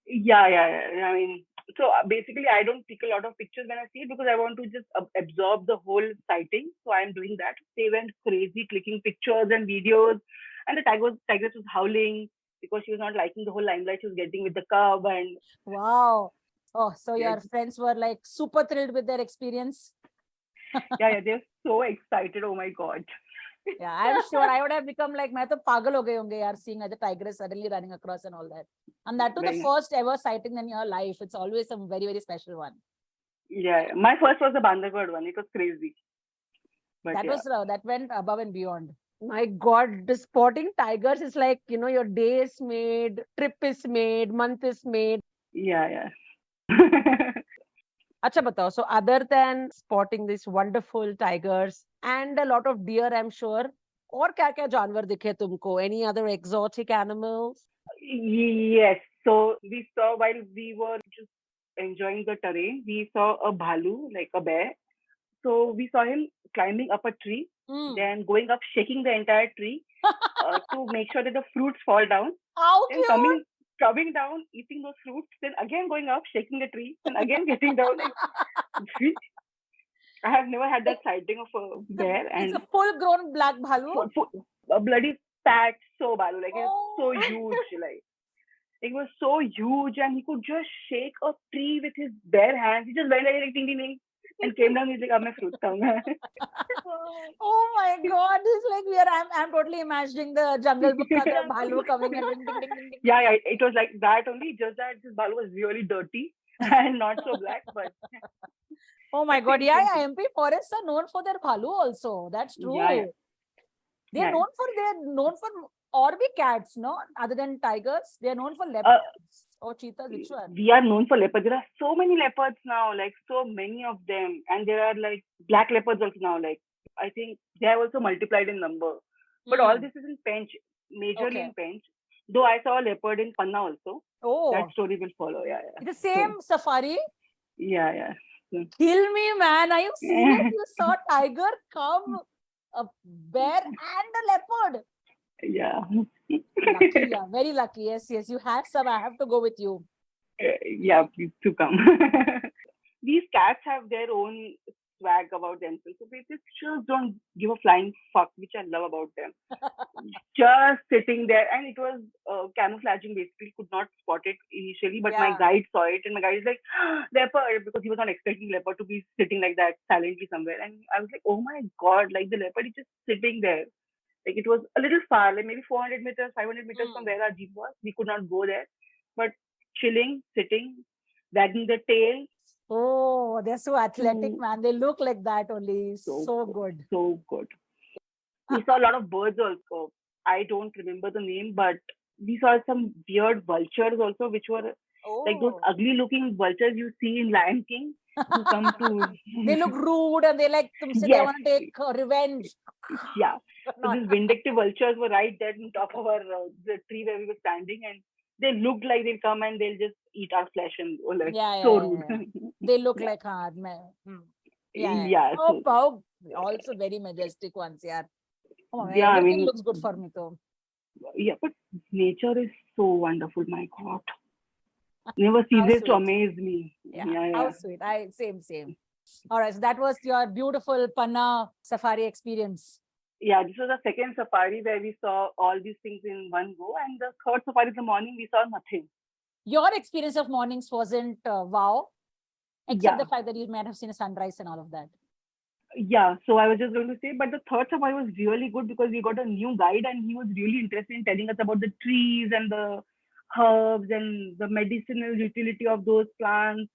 Yeah. I mean, so basically I don't take a lot of pictures when I see it because I want to just absorb the whole sighting. So I'm doing that. They went crazy clicking pictures and videos, and the tigress was howling because she was not liking the whole limelight she was getting with the cub. And wow. Oh, so your friends were like super thrilled with their experience. Yeah, they're so excited. Oh my God. Yeah, I'm sure I would have become like, main to pagal ho gaye honge yaar, seeing the tigress suddenly running across and all that. And that too, the first ever sighting in your life. It's always a very, very special one. Yeah, my first was the Bandhavgarh one. It was crazy. But that went above and beyond. My God, the spotting tigers is like, your day is made, trip is made, month is made. Yeah. Acha batao, so other than spotting these wonderful tigers and a lot of deer, I'm sure, और क्या जानवर दिखे तुमको? Any other exotic animals? Yes. So we saw, while we were just enjoying the terrain, we saw a bhalu, like a bear. So we saw him climbing up a tree, then going up, shaking the entire tree to make sure that the fruits fall down. How then coming down, eating those fruits, then again going up, shaking the tree, and again getting down. I have never had that sighting of a bear. It's a full-grown black bhalu. A bloody fat bhalu, like it's so huge, like it was so huge, and he could just shake a tree with his bare hands. He just went like ding ding ding, and came down. He's like, "Ab main fruit khaunga." Oh my God! It's like I'm totally imagining the Jungle Book bhalu coming and ding ding ding ding. Yeah, it was like that only. Just that this bhalu was really dirty and not so black, but. Oh my God! Yeah. MP forests are known for their bhalu also. That's true. Yeah. They're known for Orbi cats, no? Other than tigers, they're known for leopards or cheetahs. Which one? We are known for leopards. There are so many leopards now, like so many of them, and there are like black leopards also now. Like I think they have also multiplied in number. But all this is in Pench, majorly in Pench. Though I saw a leopard in Panna also. Oh, that story will follow. Yeah. The same safari. Yeah. Kill me, man! Are you serious? You saw tiger, cub, a bear, and a leopard. Yeah. Lucky, yeah, very lucky. Yes. You have some. I have to go with you. Yeah, please to come. These cats have their own swag about themselves. So they just don't give a flying fuck, which I love about them. Just sitting there, and it was camouflaging. Basically, could not spot it initially, but my guide saw it, and my guide is like, leopard, because he was not expecting leopard to be sitting like that silently somewhere. And I was like, oh my God, like the leopard is just sitting there. Like it was a little far, like maybe 400 meters, 500 meters from where our jeep was. We could not go there, but chilling, sitting, wagging the tail, Oh, they're so athletic, Mm. man. They look like that only. So So good. good. So good. We saw a lot of birds also. I don't remember the name, but we saw some weird vultures also, which were like those Oh. ugly looking vultures you see in Lion King who come to. They look rude and they like they Yes, want to take revenge. yeah. So Not. these vindictive vultures were right there on top of our the tree where we were standing, and they looked like they'll come and they'll just eat our flesh and like Yeah, so yeah, rude. yeah. They look Yeah, like hard man. Yeah, yeah. yeah. Oh, So wow. Also very majestic ones, yeah. Oh, man, yeah, I everything mean, looks good for me though. yeah, but nature is so wonderful. My God, never How ceases to sweet. amaze me. Yeah, Yeah, how yeah. sweet. Same. All right, so that was your beautiful Panna safari experience. Yeah, this was the second safari where we saw all these things in one go, and the third safari in the morning we saw nothing. Your experience of mornings wasn't wow, except Yeah, the fact that you might have seen a sunrise and all of that. yeah. So I was just going to say, but the third safari was really good because we got a new guide and he was really interested in telling us about the trees and the herbs and the medicinal utility of those plants.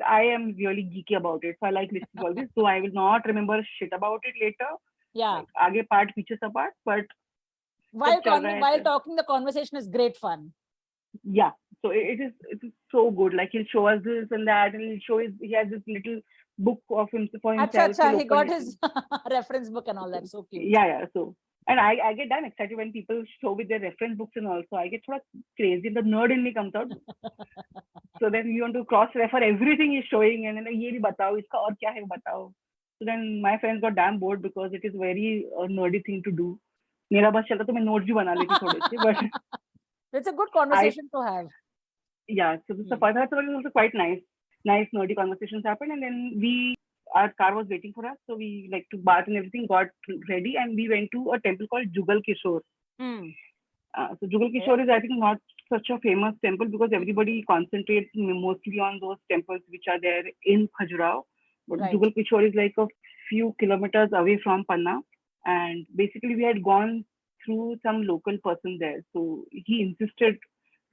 I am really geeky about it, so I like listening to all this. So I will not remember shit about it later, Yeah. like आगे part पीछे सब part, but While, चल रहा है while तो- talking, the conversation is great fun. yeah. So it is so good. Like he'll show us this and that, and he'll show he has this little book of him for himself. Acha, he'll he open got it. his reference book and all that. So cute. Yeah. So and I get damn excited when people show with their reference books and also I get थोड़ा crazy. The nerd in me comes out. So then you want to cross refer everything he's showing and then like, ये भी बताओ इसका और क्या है बताओ. So then my friends got damn bored because it is very nerdy thing to do. मेरा बस चलता तो मैं notes भी बना लेती थोड़े से but It's a good conversation to have. yeah, so the safari was also quite nice. Nice nerdy conversations happened, and then our car was waiting for us, so we like to bath and everything, got ready, and we went to a temple called Jugal Kishore. So Jugal Kishore is, I think, not such a famous temple because everybody concentrates mostly on those temples which are there in Khajuraho. But Right. Jugal Kishore is like a few kilometers away from Panna, and basically we had gone through some local person there, so he insisted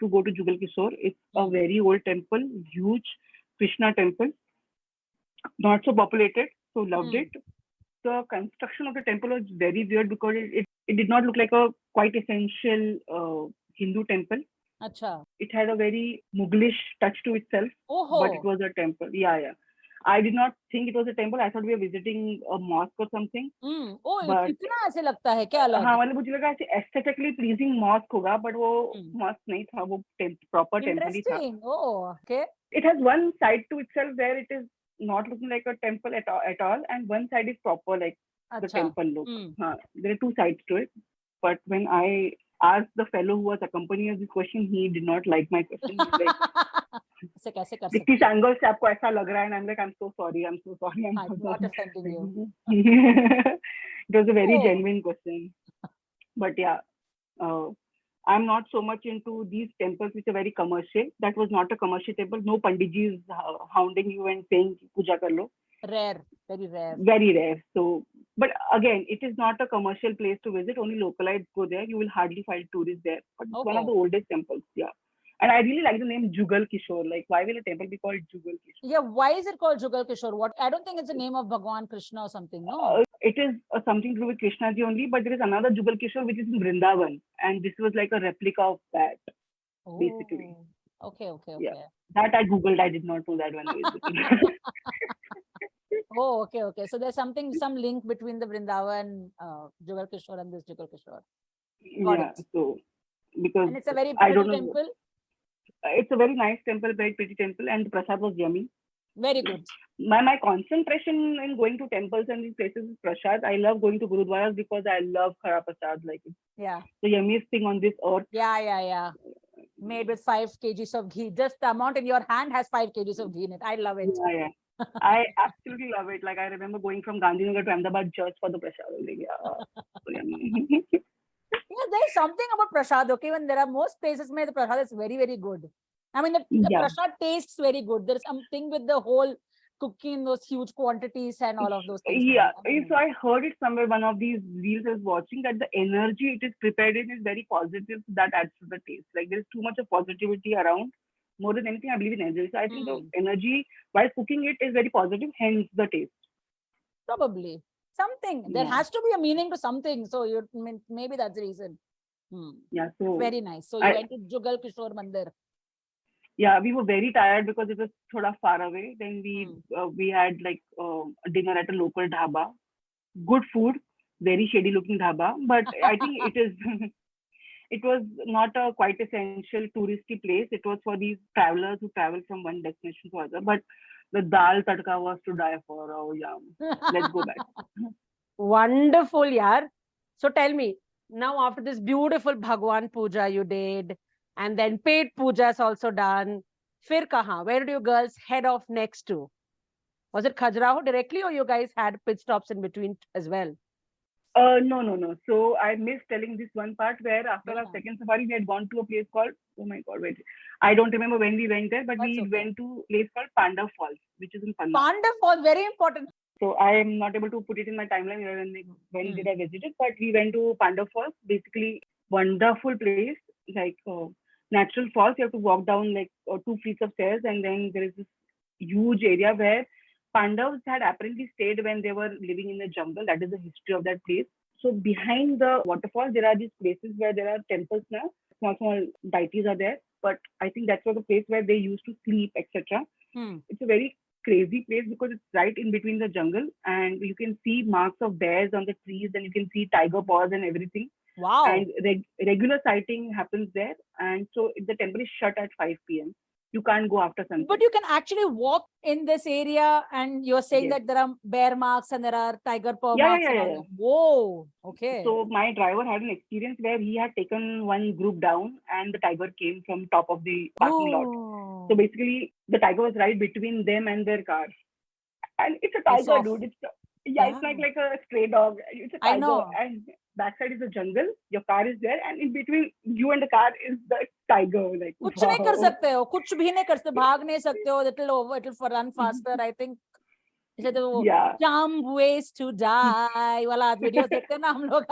to go to Jugal Kishore. It's a very old temple, huge Krishna temple, not so populated, so loved it. The construction of the temple was very weird because it did not look like a quite essential Hindu temple. Acha. It had a very Mughalish touch to itself, but it was a temple. Yeah. I did not think it was a temple. I thought we were visiting a mosque or something. Oh, But इतना ऐसे लगता है क्या अलग? हाँ मतलब मुझे लगा ऐसे aesthetically pleasing mosque होगा, but वो mosque नहीं था, वो proper temple ही था. Interesting. Oh, okay. It has one side to itself where it is not looking like a temple at all, and one side is proper like the temple look. There are two sides to it. But when I asked the fellow who was accompanying us this question, he did not like my question. He was like, ऐसे कैसे कर सकते? this angle से आपको ऐसा लग रहा है, and I'm like, I'm so sorry. I'm not offending you. It was a very genuine question. But yeah, I'm not so much into these temples which are very commercial. That was not a commercial temple. No Panditji is hounding you and saying puja kar lo. Rare, very rare. Very rare. So, but again, it is not a commercial place to visit. Only localites go there. You will hardly find tourists there. But it's one of the oldest temples. Yeah. And I really like the name Jugal Kishore. Like, why will a temple be called Jugal Kishore? Yeah, why is it called Jugal Kishore? What? I don't think it's the name of Bhagwan Krishna or something. No. It is something to do with Krishna ji only, but there is another Jugal Kishore which is in Vrindavan, and this was like a replica of that, basically. Okay. Yeah. That I googled. I did not know that when I was visiting. Okay. So there's some link between the Vrindavan Jugal Kishore and this Jugal Kishore. Yeah. So because and it's a very pretty temple. It's a very nice temple, very pretty temple, and the prasad was yummy. Very good. My concentration in going to temples and these places is prasad. I love going to gurudwaras because I love khara prasad. Like it's the yummiest thing on this earth. Yeah. Made with 5 kgs of ghee. Just the amount in your hand has 5 kgs of ghee in it. I love it. Yeah. I absolutely love it. Like I remember going from Gandhinagar to Ahmedabad just for the prasad. Like, so yummy. Yeah, there is something about prasad. Okay, when there are most places where the prasad is very, very good. I mean, the prasad tastes very good. There's something with the whole cooking in those huge quantities and all of those things. Yeah, so I heard it somewhere, one of these reels I was watching, that the energy it is prepared in is very positive. So that adds to the taste. Like there's too much of positivity around. More than anything, I believe in energy. So I think the Hmm. energy while cooking it is very positive, hence the taste. Probably. Something. There Yeah. has to be a meaning to something. So maybe that's the reason. Yeah. So Very nice. So you I went to Jugal Kishore Mandir. yeah, we were very tired because it was thoda far away. Then we had like dinner at a local dhaba. Good food, very shady looking dhaba, but I think it is it was not a quite essential touristy place. It was for these travelers who travel from one destination to other. But the dal tadka was to die for. Oh yeah, let's go back. Wonderful, yaar. So tell me, now after this beautiful Bhagwan puja you did, and then paid puja is also done, fir kahan? Where did you girls head off next to? Was it Khajuraho directly, or you guys had pit stops in between as well? No, no, no. So I missed telling this one part where after our Yeah. second safari, we had gone to a place called, oh my God, wait. I don't remember when we went there, but That's we okay. went to a place called Pandav Falls, which is in Panna. Pandav Falls, very important. So I am not able to put it in my timeline when did I visit it, but we went to Pandav Falls. Basically, wonderful place, like natural falls. You have to walk down like 2 flights of stairs, and then there is this huge area where Pandavas had apparently stayed when they were living in the jungle. That is the history of that place. So behind the waterfall, there are these places where there are temples now. Small, small deities are there. But I think that's was the place where they used to sleep, etc. It's a very crazy place because it's right in between the jungle, and you can see marks of bears on the trees, and you can see tiger paws and everything. Wow. And regular sighting happens there. And so the temple is shut at 5 p.m. You can't go after sunset. But you can actually walk in this area, and you're saying Yes. that there are bear marks and there are tiger paw Yeah, marks. yeah, and yeah, all yeah. that. Whoa. Okay. So my driver had an experience where he had taken one group down, and the tiger came from top of the parking lot. Oh. So basically, the tiger was right between them and their car. And it's a Piss tiger, off. dude. It's like a stray dog. It's a I tiger, know. and backside is a jungle. Your car is there, and in between you and the car is the tiger. Like कुछ नहीं कर wow. सकते हो, कुछ भी नहीं कर सकते, भाग नहीं सकते हो. It'll run faster. I think जैसे तो वो Yeah. Jump ways to die वाला वीडियोस देखते हैं ना हम लोग.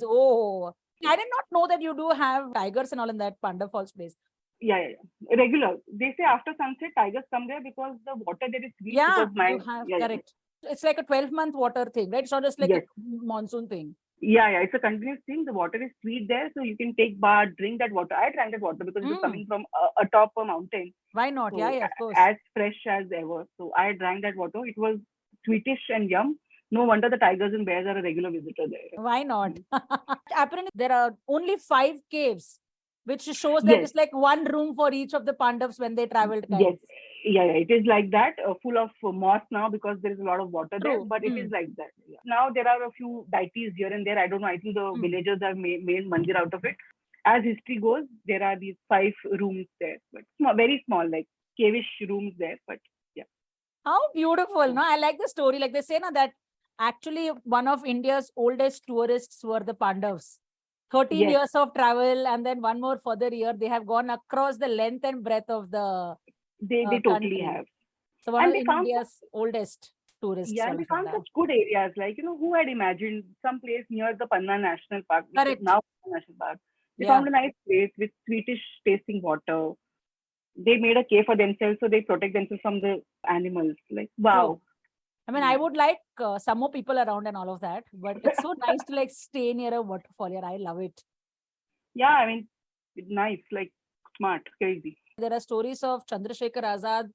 Oh, I did not know that you do have tigers and all in that Pandav Falls place. Yeah. Regular. They say after sunset, tigers come there because the water there is sweet. Yeah, because you have correct. It's like a 12-month water thing, right? It's not just like Yes. a monsoon thing. Yeah. It's a continuous thing. The water is sweet there, so you can take bath, drink that water. I drank that water because it was coming from atop a mountain. Why not? So Yeah, of course. As fresh as ever. So I drank that water. It was sweetish and yum. No wonder the tigers and bears are a regular visitor there. Why not? Apparently, there are only 5 caves, which shows that it's like one room for each of the Pandavs when they traveled. Yes. Yeah, it is like that, full of moss now because there is a lot of water there, True. but it is like that. Yeah. Now there are a few deities here and there. I don't know. I think the villagers have made mandir out of it. As history goes, there are these 5 rooms there, but small, very small, like cavish rooms there. But yeah. How beautiful, no? I like the story. Like they say, na, that actually one of India's oldest tourists were the Pandavs. 13 years of travel, and then one more further year. They have gone across the length and breadth of the They totally have. So one of India's oldest tourists. Yeah, and they found such good areas. Like, who had imagined some place near the Panna National Park, which is now Panna National Park. They found a nice place with sweetish tasting water. They made a cave for themselves, so they protect themselves from the animals. Like, wow. True. I mean, I would like some more people around and all of that, but it's so nice to like stay near a waterfall here. I love it. Yeah, I mean, nice, like smart, crazy. There are stories of Chandrasekhar Azad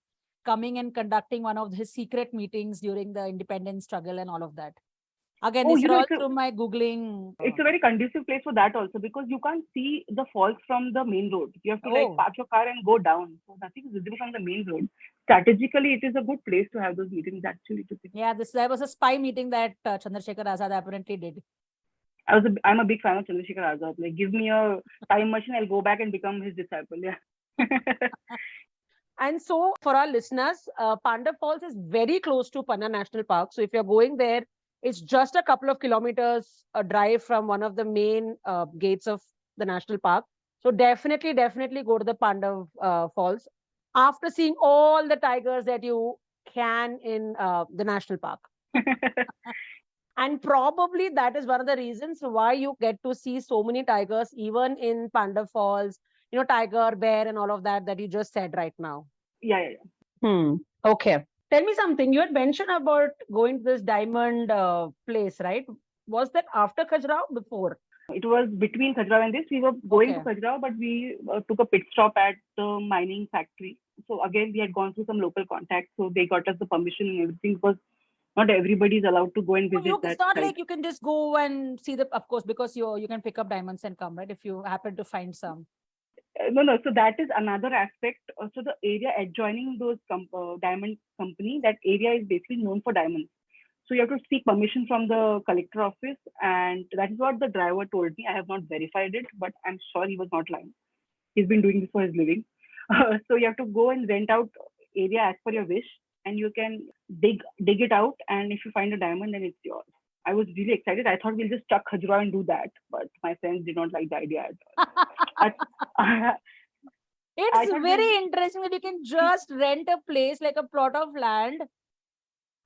coming and conducting one of his secret meetings during the independence struggle and all of that. Again, these are all through my Googling. It's a very conducive place for that also because you can't see the falls from the main road. You have to like park your car and go down. So nothing is visible from the main road. Strategically, it is a good place to have those meetings actually. Yeah, there was a spy meeting that Chandrasekhar Azad apparently did. I'm a big fan of Chandrasekhar Azad. Like, give me a time machine, I'll go back and become his disciple. Yeah. And so, for our listeners, Pandav Falls is very close to Panna National Park. So, if you're going there, it's just a couple of kilometers a drive from one of the main gates of the national park. So, definitely go to the Pandav Falls after seeing all the tigers that you can in the national park. And probably that is one of the reasons why you get to see so many tigers, even in Pandav Falls, tiger, bear, and all of that you just said right now. Yeah, yeah, yeah. Okay. Tell me something. You had mentioned about going to this diamond place, right? Was that after Khajuraho, before? It was between Khajuraho and this. We were going to Okay. Khajuraho, but we took a pit stop at the mining factory. So again, we had gone through some local contacts, so they got us the permission and everything, because not everybody is allowed to go and visit It's that not site. like you can just go and see of course, because you can pick up diamonds and come, right? If you happen to find some. No. So that is another aspect. So the area adjoining those diamond company, that area is basically known for diamonds. So you have to seek permission from the collector office, and that is what the driver told me. I have not verified it, but I'm sure he was not lying. He's been doing this for his living. So you have to go and rent out area as per your wish, and you can dig it out. And if you find a diamond, then it's yours. I was really excited. I thought we'll just chuck Khajuraho and do that, but my friends did not like the idea at all. It's very interesting that you can just rent a place, like a plot of land.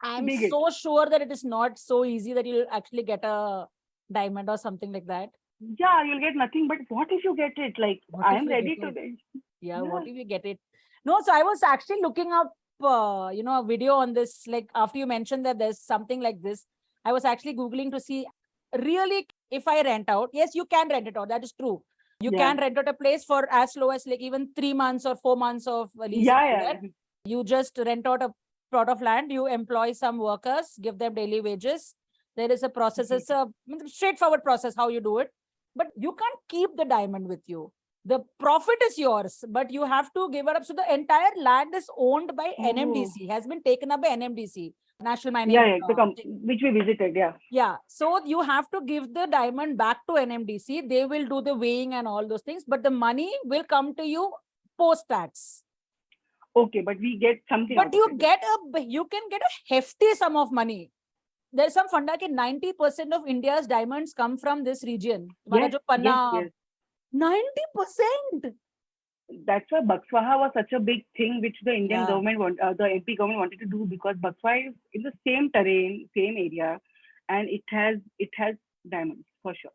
I'm so sure that it is not so easy that you'll actually get a diamond or something like that. Yeah, you'll get nothing. But what if you get it? Like, I'm ready to. Yeah, what if you get it? No, so I was actually looking up, a video on this. Like, after you mentioned that there's something like this, I was actually Googling to see, really, if I rent out. Yes, you can rent it out. That is true. You can rent out a place for as low as like even 3 months or 4 months of lease. You just rent out a plot of land. You employ some workers, give them daily wages. There is a process. It's a straightforward process how you do it. But you can't keep the diamond with you. The profit is yours, but you have to give it up. So the entire land is owned by NMDC, has been taken up by NMDC, National Mining. Which we visited, Yeah. So you have to give the diamond back to NMDC. They will do the weighing and all those things, but the money will come to you post-tax. Okay, but we get something. But you can get a hefty sum of money. There's some funda that 90% of India's diamonds come from this region. Yes. 90%. That's why Bakswaha was such a big thing, which the Indian government, the MP government wanted to do, because Bakswaha is in the same terrain, same area, and it has diamonds for sure.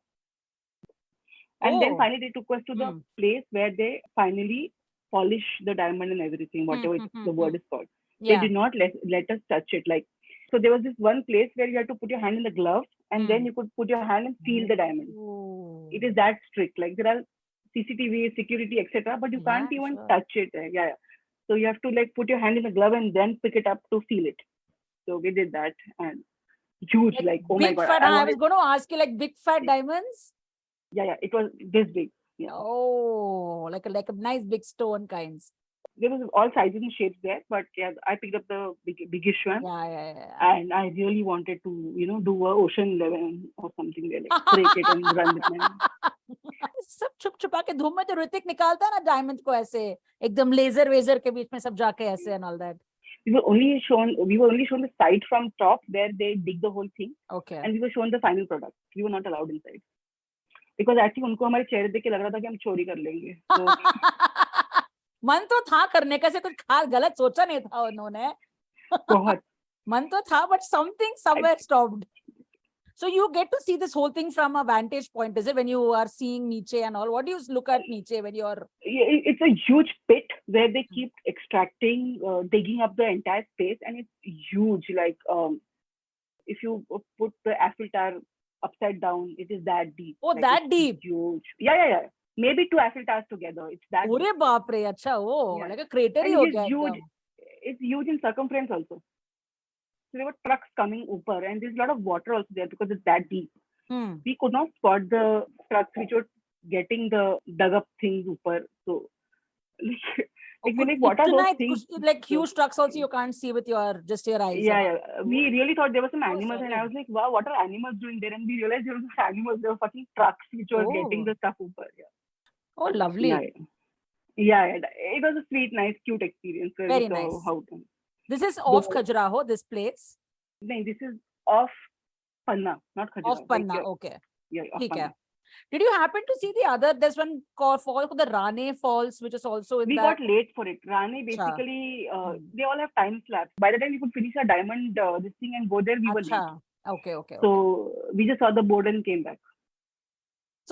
And then finally they took us to the place where they finally polish the diamond and everything, whatever the word is called. They did not let us touch it. Like, so there was this one place where you had to put your hand in the glove, and then you could put your hand and feel the diamond. It is that strict. Like, there are CCTV, security, etc., but you can't even touch it. So you have to like put your hand in the glove and then pick it up to feel it. So we did that, and huge, like oh my god! I was going to ask you, like big fat diamonds. Yeah, it was this big. Yeah. Oh, like a nice big stone kinds. There was all sizes and shapes there, but I picked up the biggest one. Yeah. And I really wanted to, do a Ocean 11 or something there, like break it and run with it. सब छुप छुपा के धूम में तो ऋतिक निकालता है ना डायमंड को ऐसे एकदम लेजर वेजर के बीच में सब जाके ऐसे and all that. We were only shown the site from top where they dig the whole thing. Okay. And we were shown the final product. We were not allowed inside. Because actually उनको हमारे चेहरे देख के लग रहा था कि हम चोरी कर लेंगे. मन तो था करने का, से कुछ खास गलत सोचा नहीं था उन्होंने. बहुत. मन तो था, but something somewhere stopped. So you get to see this whole thing from a vantage point, is it? When you are seeing niche and all, what do you look at niche when you're? It's a huge pit where they keep extracting, digging up the entire space, and it's huge. Like if you put the Eiffel Tower upside down, it is that deep. Oh, like that deep? Huge. Yeah. Maybe 2 Eiffel Towers together. It's that. Ore baap re, acha, like a crater hi ho gaya. Huge. It's huge in circumference also. So there were trucks coming upper, and there's a lot of water also there because it's that deep. We could not spot the trucks which were getting the dug up things upper. So like what are those things? Like huge trucks also you can't see with your eyes. Yeah. We really thought there were some animals, and I was like, wow, what are animals doing there? And we realized there were animals, there were fucking trucks which were getting the stuff upper. Yeah. Oh, lovely. Yeah. It was a sweet, nice, cute experience. Very nice. This is off Khajuraho, this place? No, this is off Panna, not Khajuraho. Off Panna, okay. Yeah, off Panna. Did you happen to see the other? There's one fall called the Rane Falls, which is also in We got late for it. Rane, basically, they all have time slaps. By the time we could finish our diamond this thing and go there, we were late. Okay. So we just saw the board and came back.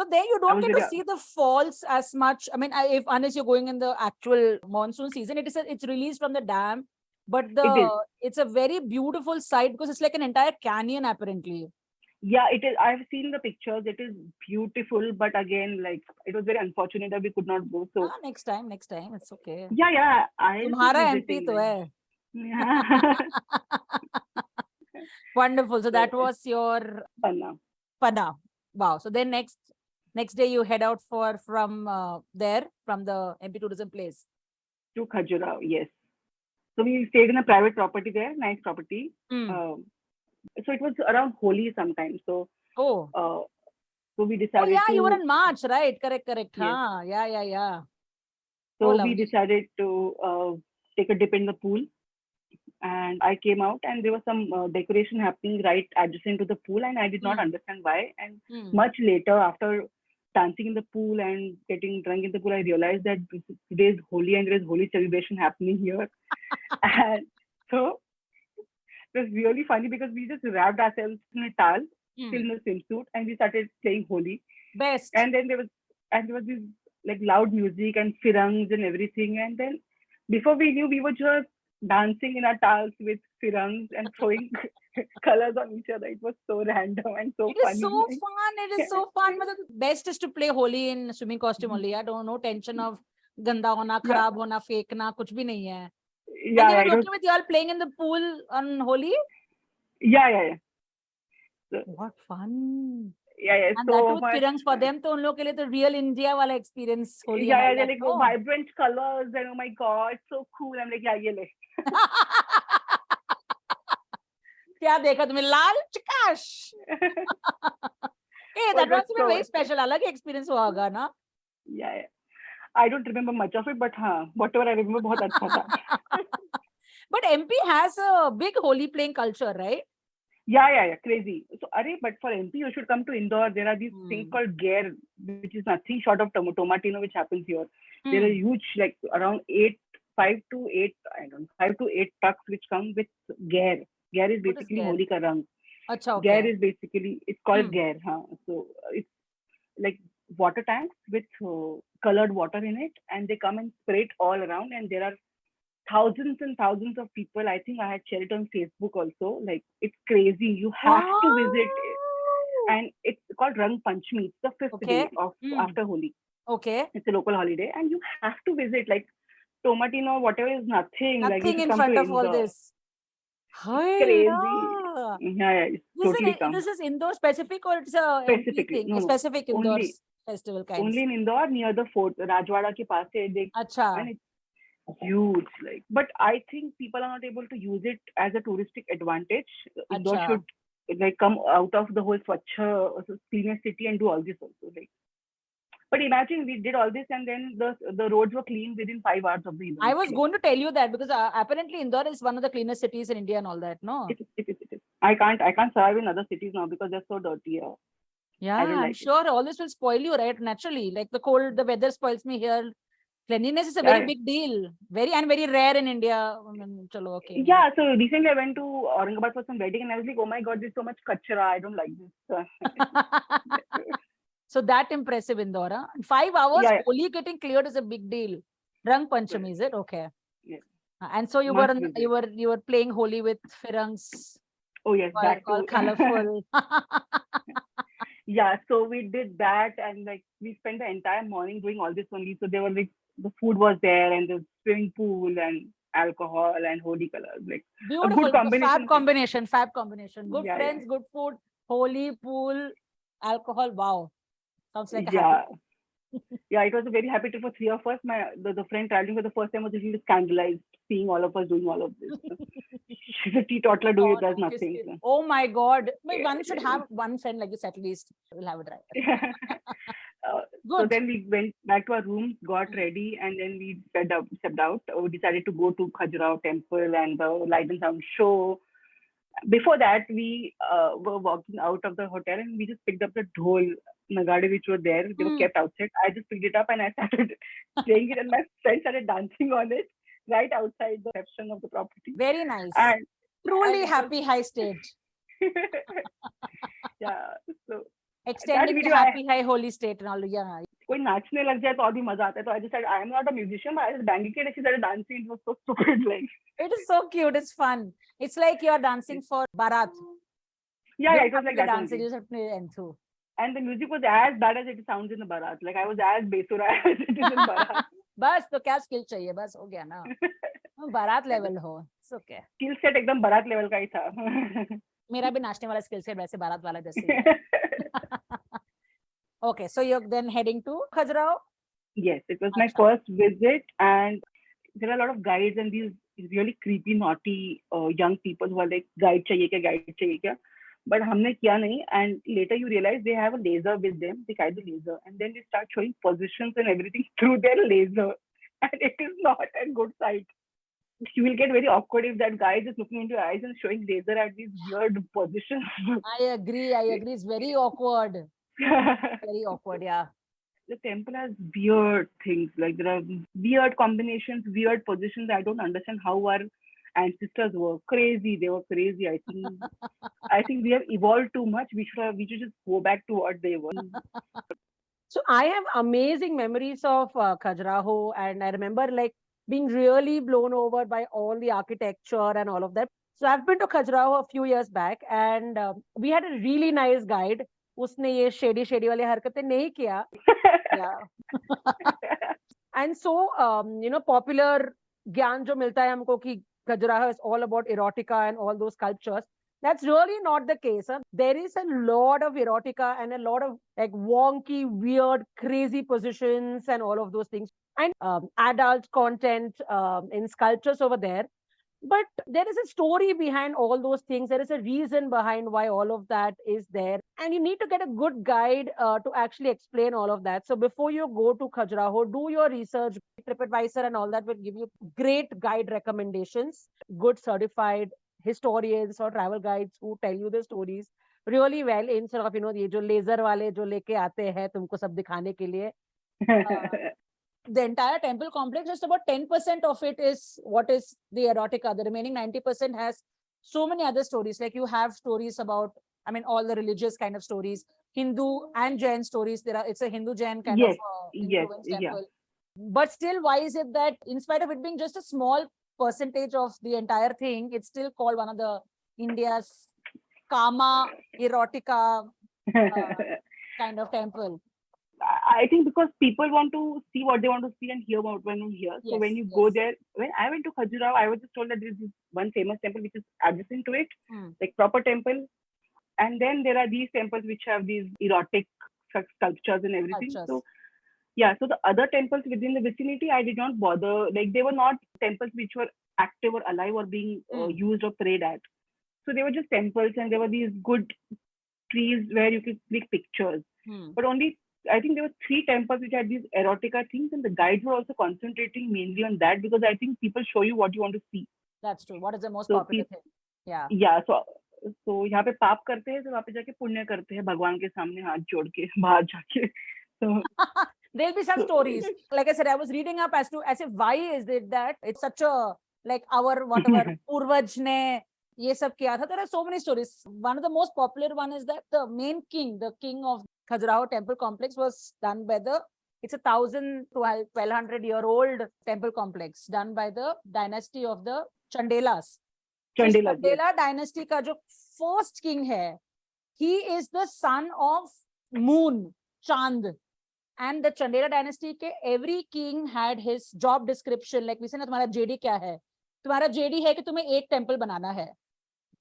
So there you I don't was get to very see the falls as much. I mean, if unless you're going in the actual monsoon season, it's released from the dam, but It is. it's a very beautiful sight because it's like an entire canyon apparently. Yeah, it is. I've seen the pictures. It is beautiful, but again, like it was very unfortunate that we could not go. So next time, it's okay. yeah, I'll keep तुम्हारा MP visiting. तो Like, है. yeah. Wonderful. So that was your Panna. Panna. Wow. So then next day you head out from the MP tourism place. To Khajuraho, yes. So we stayed in a private property there, nice property. So it was around Holi sometime. So so we decided to. You were in March, right? Correct. Yes. Yeah. So we decided to take a dip in the pool, and I came out, and there was some decoration happening right adjacent to the pool, and I did not understand why. And much later, after dancing in the pool and getting drunk in the pool, I realized that today is Holi and there is Holi celebration happening here. And so it was really funny because we just wrapped ourselves in a towel, still in a swimsuit, and we started playing Holi. Best. And then there was this like loud music and firangs and everything. And then before we knew, we were just dancing in our towels with firangs and throwing colors on each other. It was so random and so funny. It is so fun. It is so fun. But the best is to play Holi in swimming costume only. I don't know tension of ganda hona, kharab hona, fekna, kuch bhi nahi hai. Yeah, and they were okay with you all playing in the pool on Holi? Yeah. So, what fun. Yeah. And so that was firangs for them. So, उन लोगों के लिए तो real India वाला experience Holi. Yeah, they're like vibrant colors and oh my god, so cool. I'm like, yeah, ये ले. क्या देखा तुमने लाल चिकाश? Hey, that was very special. अलग experience हुआ होगा ना? Yeah. I don't remember much of it, but whatever I remember, बहुत अच्छा था. But MP has a big Holi playing culture, right? Yeah, crazy. So, but for MP, you should come to Indore. There are these things called Gair, which is nothing short of tomatino, which happens here. There are huge, like around 5 to 8 trucks which come with Gair. Gair is basically Holi ka rang. Okay. Gair is basically, it's called Gair. So it's like water tanks with colored water in it, and they come and spray it all around, and there are thousands and thousands of people. I think I had shared it on Facebook also. Like, it's crazy. You have to visit it. And it's called Rang Panchami. It's the 5th day of after Holi. Okay. It's a local holiday, and you have to visit. Like, tomatino, whatever is nothing. Nothing like, in front of all this. It's crazy. Yeah, it's totally this is Indore specific, or it's a specific thing? No, specific Indore festival kind. Only in Indore, near the fort, Rajwada ke paas hai. And it's huge. Like, but I think people are not able to use it as a touristic advantage. Indore should like come out of the whole Swachha, cleaner city, and do all this also. Like, but imagine we did all this, and then the roads were clean within 5 hours of the event. I was going to tell you that because apparently Indore is one of the cleanest cities in India and all that. No, it is. I can't survive in other cities now because they're so dirty here. Yeah, I'm sure all this will spoil you, right? Naturally, like the weather spoils me here. Cleanliness is a very big deal, very rare in India. Okay. Yeah, so recently I went to Aurangabad for some wedding, and I was like, oh my god, there's so much kachra. I don't like this. So that impressive Indore, huh? 5 hours, Holi getting cleared is a big deal. Rang Panchami, is it? Okay. Yes. And so you were playing Holi with firangs. Oh yes, that all colorful. Yeah, so we did that, and like we spent the entire morning doing all this only. So there were like the food was there, and the swimming pool, and alcohol, and Holi colors. Like beautiful, a good combination. Fab combination. Good friends, good food, Holi, pool, alcohol. Wow, sounds like a happy. Yeah, it was a very happy trip for 3 of us. The friend traveling for the first time was a little scandalized seeing all of us doing all of this. She's a teetotaler doing it, does nothing. So. Oh my god. One should have one friend like this at least. We'll have a drive. So then we went back to our rooms, got ready, and then we stepped out. We decided to go to Khajuraho temple and the light and sound show. Before that, we were walking out of the hotel, and we just picked up the dhol nagade which were there. They were kept outside. I just picked it up and I started playing it, and my friend started dancing on it right outside the reception of the property. Very nice. And truly happy high stage. Yeah. So Extending the video happy high holy state and all. Yeah. कोई नाचने लग जाए तो और भी मजा आता है. So I just said I am not a musician, but I was banging it and she started dancing. It was so stupid. Like It is so cute. It's fun. It's like you are dancing for Bharat. yeah, it was like that dancing. only. You just have to play enthu. And the music was as bad as it sounds in the Bharat. Like I was as besura as it is in Bharat. बस तो क्या skill चाहिए बस हो गया ना. बारात level हो. It's okay. Skill set एकदम बारात लेवल का ही था. मेरा भी नाचने वाला skill set वैसे बारात वाला जैसे ही है. Okay, so you're then heading to Khajuraho? Yes, it was my first visit, and there are a lot of guides and these really creepy, naughty young people who are like guide चाहिए क्या. But हमने किया नहीं, and later you realize they have a laser with them. They carry the laser, and then they start showing positions and everything through their laser, and it is not a good sight. You will get very awkward if that guy is just looking into your eyes and showing laser at these weird positions. I agree. It's very awkward. Very awkward, yeah. The temple has weird things. Like there are weird combinations, weird positions. I don't understand how our ancestors were crazy. They were crazy. I think we have evolved too much. We should just go back to what they were. So I have amazing memories of Khajuraho, and I remember like being really blown over by all the architecture and all of that. So I've been to Khajuraho a few years back, and we had a really nice guide. उसने ये shady वाली हरकतें नहीं किया. Yeah. And so popular ज्ञान जो मिलता है हमको कि Khajuraho is all about erotica and all those sculptures. That's really not the case. Huh? There is a lot of erotica and a lot of like wonky, weird, crazy positions and all of those things. And adult content in sculptures over there. But there is a story behind all those things. There is a reason behind why all of that is there. And you need to get a good guide to actually explain all of that. So before you go to Khajuraho, do your research. TripAdvisor and all that will give you great guide recommendations. Good certified historians or travel guides who tell you the stories really well instead of ये जो laser वाले जो लेके आते हैं तुमको सब दिखाने के लिए. The entire temple complex, just about 10% of it is what is the erotica. The remaining 90% has so many other stories. Like you have stories about, all the religious kind of stories, Hindu and Jain stories. It's a Hindu-Jain kind of influence temple. Yeah. But still, why is it that in spite of it being just a small percentage of the entire thing, it's still called one of the India's Kama erotica kind of temple? I think because people want to see what they want to see and hear about when you hear. So when you go there, when I went to Khajuraho, I was just told that there is this one famous temple which is adjacent to it, like proper temple. And then there are these temples which have these erotic sculptures and everything. So the other temples within the vicinity, I did not bother. Like they were not temples which were active or alive or being used or prayed at. So they were just temples, and there were these good trees where you could click pictures. But only I think there were 3 temples which had these erotica things, and the guides were also concentrating mainly on that because I think people show you what you want to see. That's true. What is the most popular thing? Yeah. Yeah. So यहाँ पे पाप करते हैं, तो वहाँ पे जाके पुण्य करते हैं भगवान के सामने हाथ जोड़ के बाहर जाके. So there'll be some stories. Like I said, I was reading up as if why is it that it's such a like our whatever Purvaj ne ये सब किया था. There are so many stories. One of the most popular one is that the main king, the king of Khajuraho temple complex was done by it's 1,000 to 1,200 year old temple complex done by the dynasty of the Chandelas. Chandela dynasty का जो first king है, he is the son of moon, Chand. And the Chandela dynasty के every king had his job description. Like we say ना तुम्हारा JD क्या है? तुम्हारा JD है कि तुम्हें एक temple बनाना है.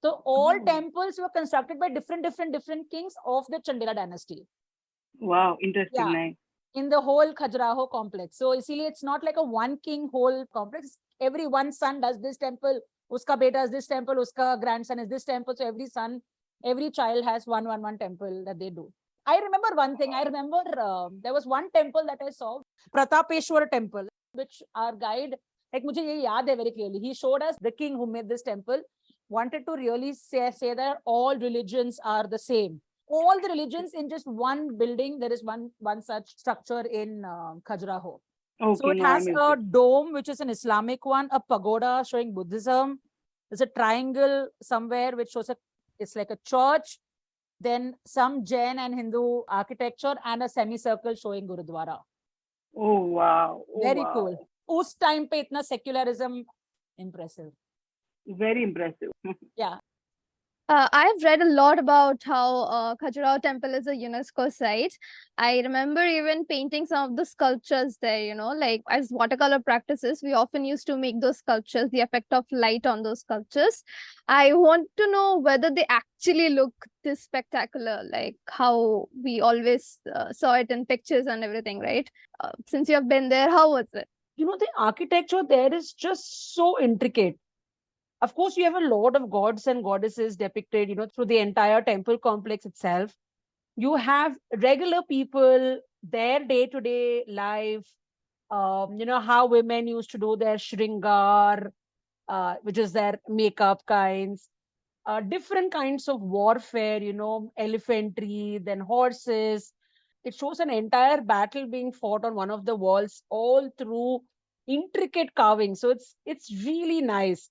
So all temples were constructed by different kings of the Chandela dynasty. Wow, interesting. Yeah. Nice. In the whole Khajuraho complex. So easily it's not like a one king whole complex. Every one son does this temple. Uska beta is this temple. Uska grandson is this temple. So every child has one temple that they do. I remember one thing. I remember there was one temple that I saw, Pratapeshwar temple, which our guide, like mujhe ye yaad hai very clearly. He showed us the king who made this temple wanted to really say that all religions are the same. All the religions in just one building. There is one such structure in Khajuraho. Okay, so it has a dome, which is an Islamic one, a pagoda showing Buddhism. There's a triangle somewhere which shows it's like a church. then some Jain and Hindu architecture, and a semicircle showing Gurudwara. Oh wow. Oh, Very wow. cool. Us time pe itna secularism, impressive. Very impressive. Yeah. I've read a lot about how Khajuraho temple is a UNESCO site. I remember even painting some of the sculptures there, like as watercolor practices, we often used to make those sculptures, the effect of light on those sculptures. I want to know whether they actually look this spectacular, like how we always saw it in pictures and everything, right? Since you have been there, how was it? The architecture there is just so intricate. Of course, you have a lot of gods and goddesses depicted, through the entire temple complex itself. You have regular people, their day-to-day life, how women used to do their shringar, which is their makeup kinds, different kinds of warfare, elephantry, then horses. It shows an entire battle being fought on one of the walls, all through intricate carving. So it's really nice.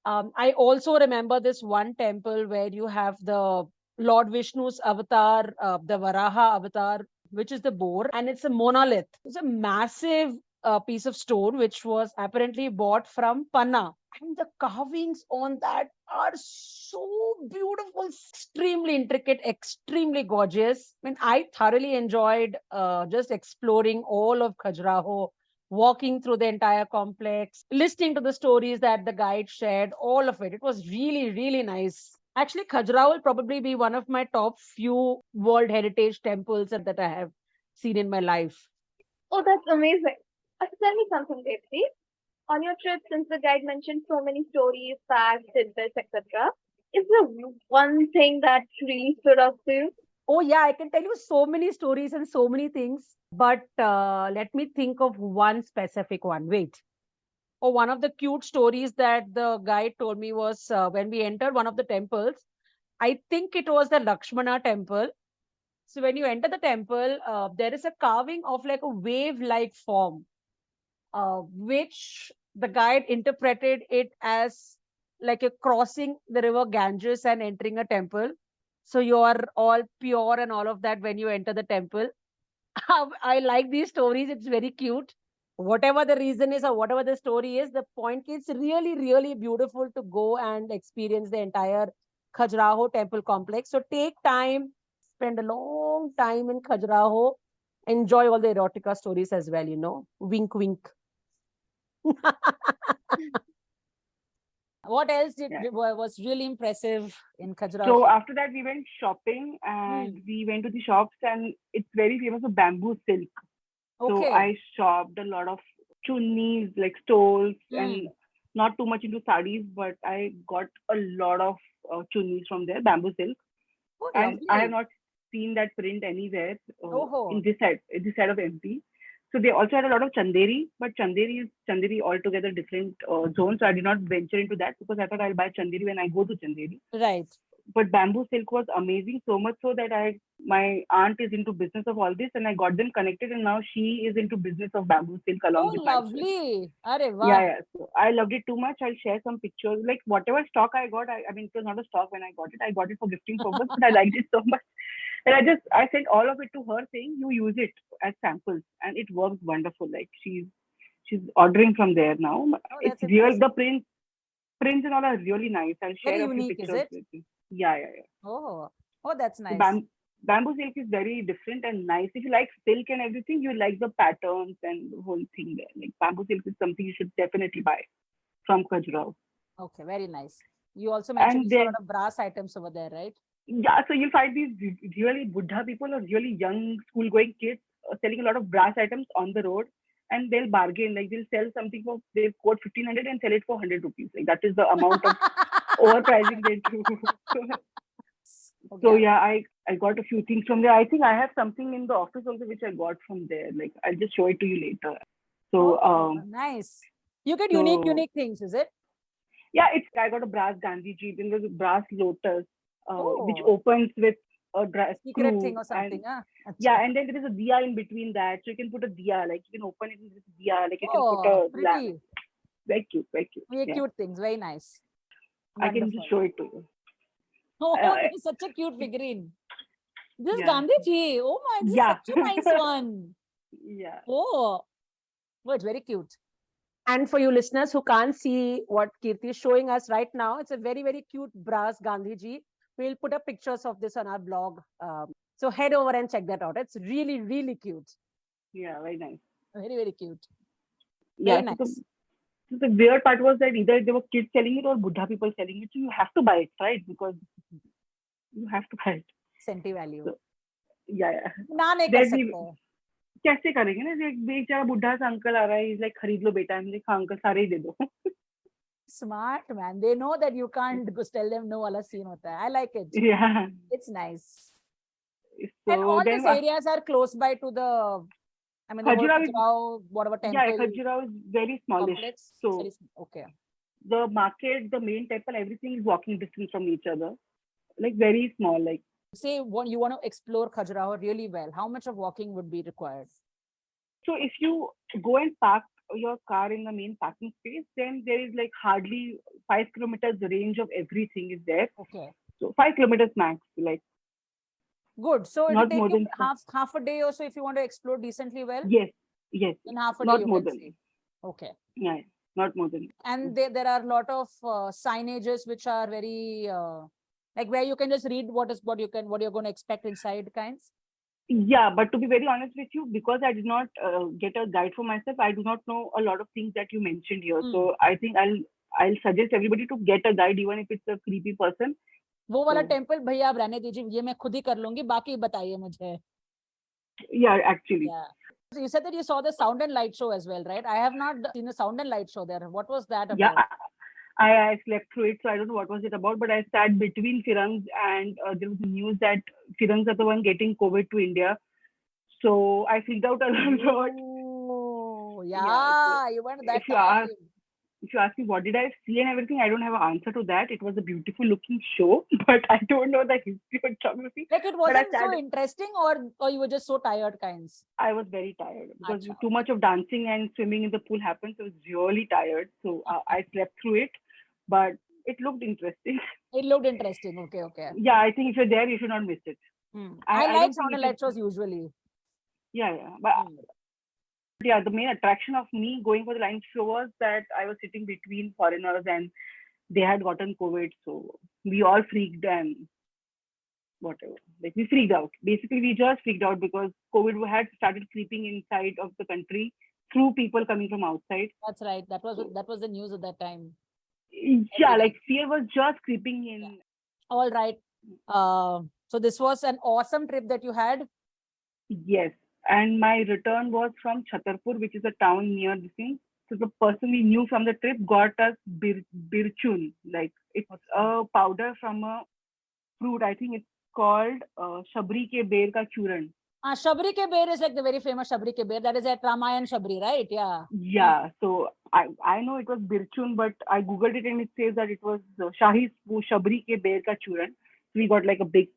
I also remember this one temple where you have the Lord Vishnu's avatar, the Varaha avatar, which is the boar, and it's a monolith. It's a massive piece of stone which was apparently bought from Panna. And the carvings on that are so beautiful, extremely intricate, extremely gorgeous. I mean, I thoroughly enjoyed just exploring all of Khajuraho, walking through the entire complex, listening to the stories that the guide shared, all of it. It was really, really nice. Actually, Khajuraho will probably be one of my top few World Heritage temples that I have seen in my life. Oh, that's amazing. Tell me something, Devti. On your trip, since the guide mentioned so many stories, facts, tidbits, etc., is there one thing that really stood out to you? Oh, yeah, I can tell you so many stories and so many things, but let me think of one specific one. Wait. Oh, one of the cute stories that the guide told me was when we entered one of the temples. I think it was the Lakshmana temple. So when you enter the temple, there is a carving of like a wave-like form, which the guide interpreted it as like a crossing the river Ganges and entering a temple. So you are all pure and all of that when you enter the temple. I like these stories. It's very cute. Whatever the reason is or whatever the story is, the point is really, really beautiful to go and experience the entire Khajuraho temple complex. So take time, spend a long time in Khajuraho, enjoy all the erotica stories as well, Wink, wink. What else was really impressive in Khajuraho? So after that, we went shopping and we went to the shops, and it's very famous for bamboo silk. Okay. So I shopped a lot of chunnis, like stoles, and not too much into sarees, but I got a lot of chunnis from there, bamboo silk. Oh, and lovely. I have not seen that print anywhere in this side of MP. So they also had a lot of chanderi, but chanderi is altogether different zone. So I did not venture into that because I thought I'll buy chanderi when I go to chanderi. Right. But bamboo silk was amazing, so much so that my aunt is into business of all this, and I got them connected, and now she is into business of bamboo silk along with myself. Lovely. Arre, wow. Yeah. So I loved it too much. I'll share some pictures. Like whatever stock I got, I mean, it was not a stock when I got it. I got it for gifting purpose, but I liked it so much. And I sent all of it to her saying, you use it as samples, and it works wonderful. Like she's ordering from there now. It's real. The prints and all are really nice. I'll share very a few unique, pictures is it? with you. Yeah. Oh, that's nice. Bamboo silk is very different and nice. If you like silk and everything, you like the patterns and the whole thing there. Like bamboo silk is something you should definitely buy from Khajuraho. Okay, very nice. You also mentioned a lot of brass items over there, right? Yeah, so you'll find these really Buddha people or really young school-going kids selling a lot of brass items on the road, and they'll bargain. Like they'll sell something they'll quote 1,500 and sell it for 100 rupees. Like that is the amount of overpricing they do. So yeah, I got a few things from there. I think I have something in the office also which I got from there. Like I'll just show it to you later. So nice. You get unique things, is it? Yeah, I got a brass Gandhiji, then there's a brass lotus, which opens with a secret thing or something. And then there is a diya in between that, so you can put a diya, like you can open it with a diya, like you can put a lamp. Very cute, very cute. Very cute things, very nice. Wonderful. I can just show it to you. Oh, Uh, this is such a cute figurine. This is Yeah. Gandhiji. Oh my, this Yeah. is such a nice one. Yeah. Oh, it's very cute. And for you listeners who can't see what Kirti is showing us right now, it's a very, very cute brass Gandhiji. We'll put up pictures of this on our blog. So head over and check that out. It's really, really cute. Yeah, very nice. Very, very cute. Yeah, Very nice. So the weird part was that either there were kids selling it or Buddha people selling it. So you have to buy it, right? Because you have to buy it. Senti value. So, yeah. ना नहीं कर Then we- सकते. कैसे करेंगे ना? एक बेचारा बुढ़ा सा अंकल आ रहा है, he's like खरीद लो बेटा. I'm like हाँ अंकल सारे ही दे दो. Smart man. They know that you can't just tell them no वाला scene होता है. I like it. Yeah. It's nice. So And all then these areas are close by to the, I mean, the whole Khajuraho is- Khajuraho, whatever temple. yeah, Khajuraho is very smallish. complex. So Very okay. the market, the main temple, everything is walking distance from each other. Like very small. Like Say what you want to explore Khajuraho really well. How much of walking would be required? so, if you go and park your car in the main parking space, then there is like hardly 5 kilometers range of everything is there. Okay. So 5 kilometers max. Like Good. So it'll Not take more you than half a day or so if you want to explore decently well. yes. In half a day Not you more can than see. Okay. yeah. Not more than. And there are a lot of signages which are very like where you can just read what you're going to expect inside kinds. Yeah, but to be very honest with you, because I did not get a guide for myself, I do not know a lot of things that you mentioned here. So I think I'll suggest everybody to get a guide, even if it's a creepy person. वो वाला So- temple भैया आप रहने दीजिए, ये मैं खुद ही कर लूंगी, बाकी बताइए मुझे. Yeah, actually. Yeah. So you said that you saw the sound and light show as well, right? I have not seen the sound and light show there. What was that about? Yeah, I slept through it, so I don't know what was it about. But I sat between Firangs, and there was news that Firangs are the one getting COVID to India. So I freaked out a lot. Oh, Yeah, yeah, you went that if you time. If you ask me what did I see and everything, I don't have an answer to that. It was a beautiful looking show, but I don't know the history or geography. Like it But I wasn't so sat- interesting, or you were just so tired kinds. I was very tired because Acha. too much of dancing and swimming in the pool happened. So I was really tired. So I slept through it, but it looked interesting. It looked interesting. Okay. Yeah, I think if you're there, you should not miss it. I I like don't sound think and it light is- shows usually. Yeah. But yeah, the main attraction of me going for the line show was that I was sitting between foreigners and they had gotten COVID. So we all freaked and whatever. Like we freaked out. Basically, we just freaked out because COVID had started creeping inside of the country through people coming from outside. That's right. That was the news at that time. Yeah, like fear was just creeping in. All right. So this was an awesome trip that you had. Yes. And my return was from Chhatarpur, which is a town near the thing. So the person we knew from the trip got us birchun. Like it's a powder from a fruit. I think it's called shabri ke ber ka churan. Shabri ke ber is like the very famous Shabri ke ber. That is at Ramayan Shabri, right? Yeah. Yeah. So I know it was birchun, but I googled it and it says that it was Shahi shabri ke ber ka churan. So we got like a big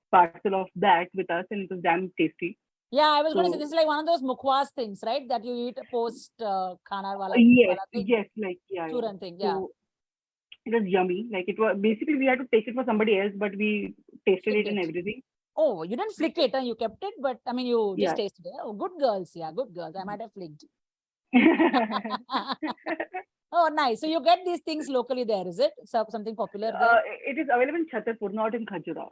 parcel of that with us, and it was damn tasty. Yeah, I was going to say So- this is like one of those mukwas things, right? That you eat post khana wala. Yes, wala thing. yes, like yeah. Churan thing, yeah. So it was yummy. Like it was basically we had to take it for somebody else, but we tasted it and everything. Oh, you didn't flick it, you kept it, but I mean, you just Yeah. tasted it. Oh, good girls. Yeah, good girls. I might have flicked. Oh, nice. So you get these things locally there, is it? So something popular there? It is available in Chhatarpur, not in Khajuraho.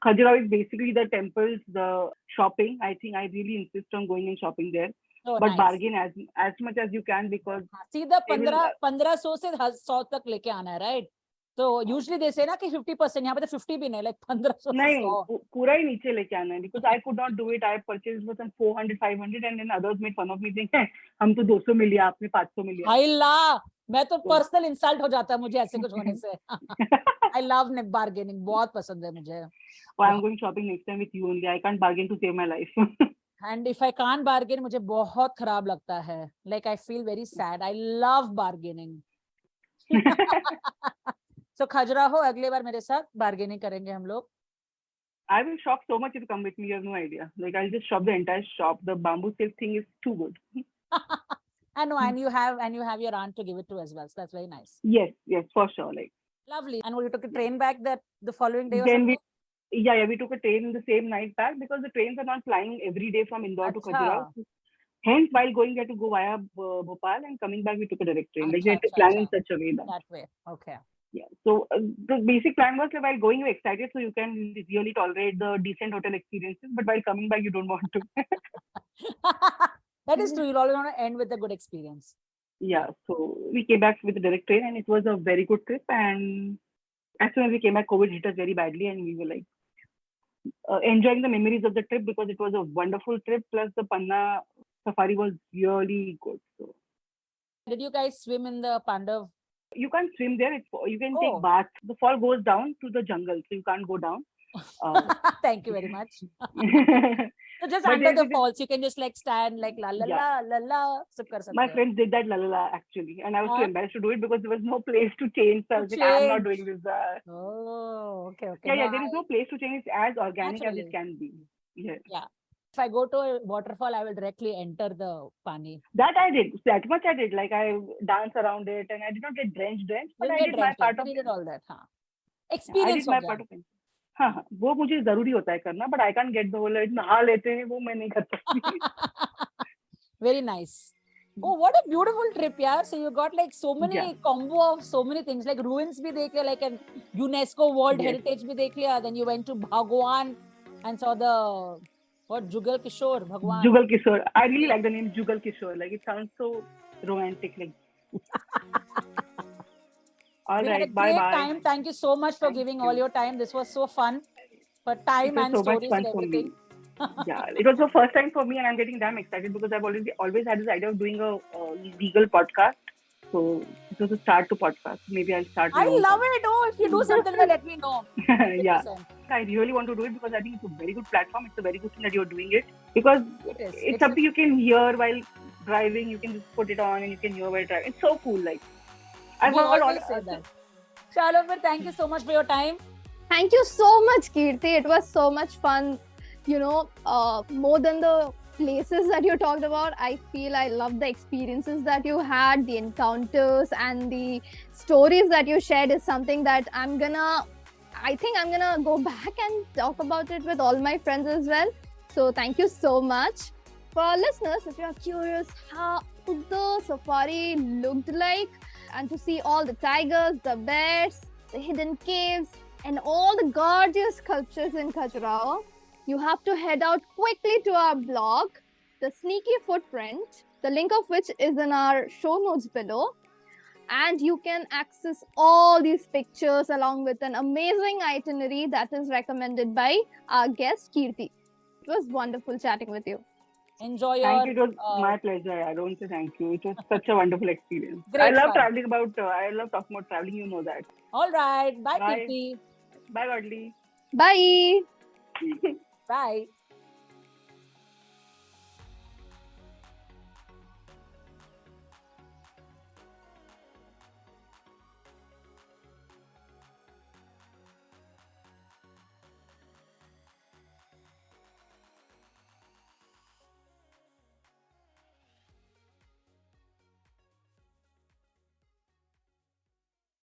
Khajuraho is basically the temples, the shopping. I think I really insist on going and shopping there, Oh, but nice. bargain as much as you can because सीधा they will- 1500 से 100 तक लेके आना है, right? So usually they say ना कि 50%, यहाँ पे तो 50 भी नहीं, like 1500 से नहीं 100. पूरा ही नीचे लेके आना है because I could not do it. I purchased for some 400, 500 and then others made fun of me saying हम तो 200 में लिया आपने 500 में लिया. हाय ला, मैं तो पर्सनल इंसल्ट हो जाता है मुझे ऐसे कुछ होने से. I love bargaining, बहुत पसंद है मुझे. Oh, I'm going shopping next time with you only. I can't bargain to save my life. And if I can't bargain, मुझे बहुत खराब लगता है. Like I feel very sad. I love bargaining. So Khajuraho अगले बार मेरे साथ bargaining करेंगे हम लोग. I will shop so much if you come with me. You have no idea. Like I'll just shop the entire shop. The bamboo silk thing is too good. I know, and you have your aunt to give it to as well. So that's very nice. Yes, for sure. Like Lovely. And you took a train back the following day or Then something? we took a train the same night back because the trains are not flying every day from Indore to Acha. Khajuraho. Hence, while going, we had to go via Bhopal, and coming back, we took a direct train. Like we had to plan in such a way that way. Okay. Yeah. So the basic plan was that while going, you're excited, so you can really tolerate the decent hotel experiences. But while coming back, you don't want to. That is true. You'll always want to end with a good experience. Yeah. So we came back with a direct train, and it was a very good trip. And as soon as we came back, COVID hit us very badly, and we were like enjoying the memories of the trip because it was a wonderful trip. Plus, the Panna safari was really good. So, did you guys swim in the Pandav? You can't swim there. You can take bath. The fall goes down to the jungle, so you can't go down. Thank you very much. So just under the falls, you can just like stand like la la la la la. My friends did that la la la actually, and I was too embarrassed to do it because there was no place to change. So I was like, I'm not doing this. Oh, okay. Yeah, there is no place to change. It's as organic as it can be. Yeah. If I go to a waterfall, I will directly enter the pani. That I did. That much I did. Like I danced around it, and I did not get drenched, but I did my part of it. Did all that, experience. I did my part of it. हाँ, वो मुझे जरूरी होता है करना, but I can't get the whole नहा लेते हैं वो मैं नहीं कर सकती. Very nice. Oh, what a beautiful trip, yaar. So you got like so many combo of so many things, like ruins bhi dekh liya, like an UNESCO World Heritage bhi dekh liya. Then you went to Bhagwan and saw the Jugal Kishore, Bhagwan. Jugal Kishore. I really like the name Jugal Kishore. Like it sounds so romantic. Like. All right, bye bye. Time. Thank you so much for giving all your time. This was so fun. For time and stories and everything. Yeah, it was the first time for me, and I'm getting damn excited because I've always had this idea of doing a legal podcast. So it was a start to podcast. Maybe I'll start. I love it. Oh, if you do something, then let me know. Yeah, I really want to do it because I think it's a very good platform. It's a very good thing that you're doing it because it's something you can hear while driving. You can just put it on and you can hear while driving. It's so cool. Like I've always said that. Shalom, thank you so much for your time. Thank you so much, Kirti. It was so much fun. You know, more than the places that you talked about, I feel I love the experiences that you had, the encounters and the stories that you shared is something that I think I'm gonna go back and talk about it with all my friends as well. So thank you so much. For our listeners, if you're curious how the safari looked like and to see all the tigers, the bears, the hidden caves and all the gorgeous sculptures in Khajuraho, you have to head out quickly to our blog, The Sneaky Footprint, the link of which is in our show notes below. And you can access all these pictures along with an amazing itinerary that is recommended by our guest, Kirti. It was wonderful chatting with you. Enjoy your... Thank you. It was my pleasure. I don't say thank you. It was such a wonderful experience. I love traveling I love talking about traveling. You know that. All right. Bye, Kirti. Bye, Godly. Bye. Bye.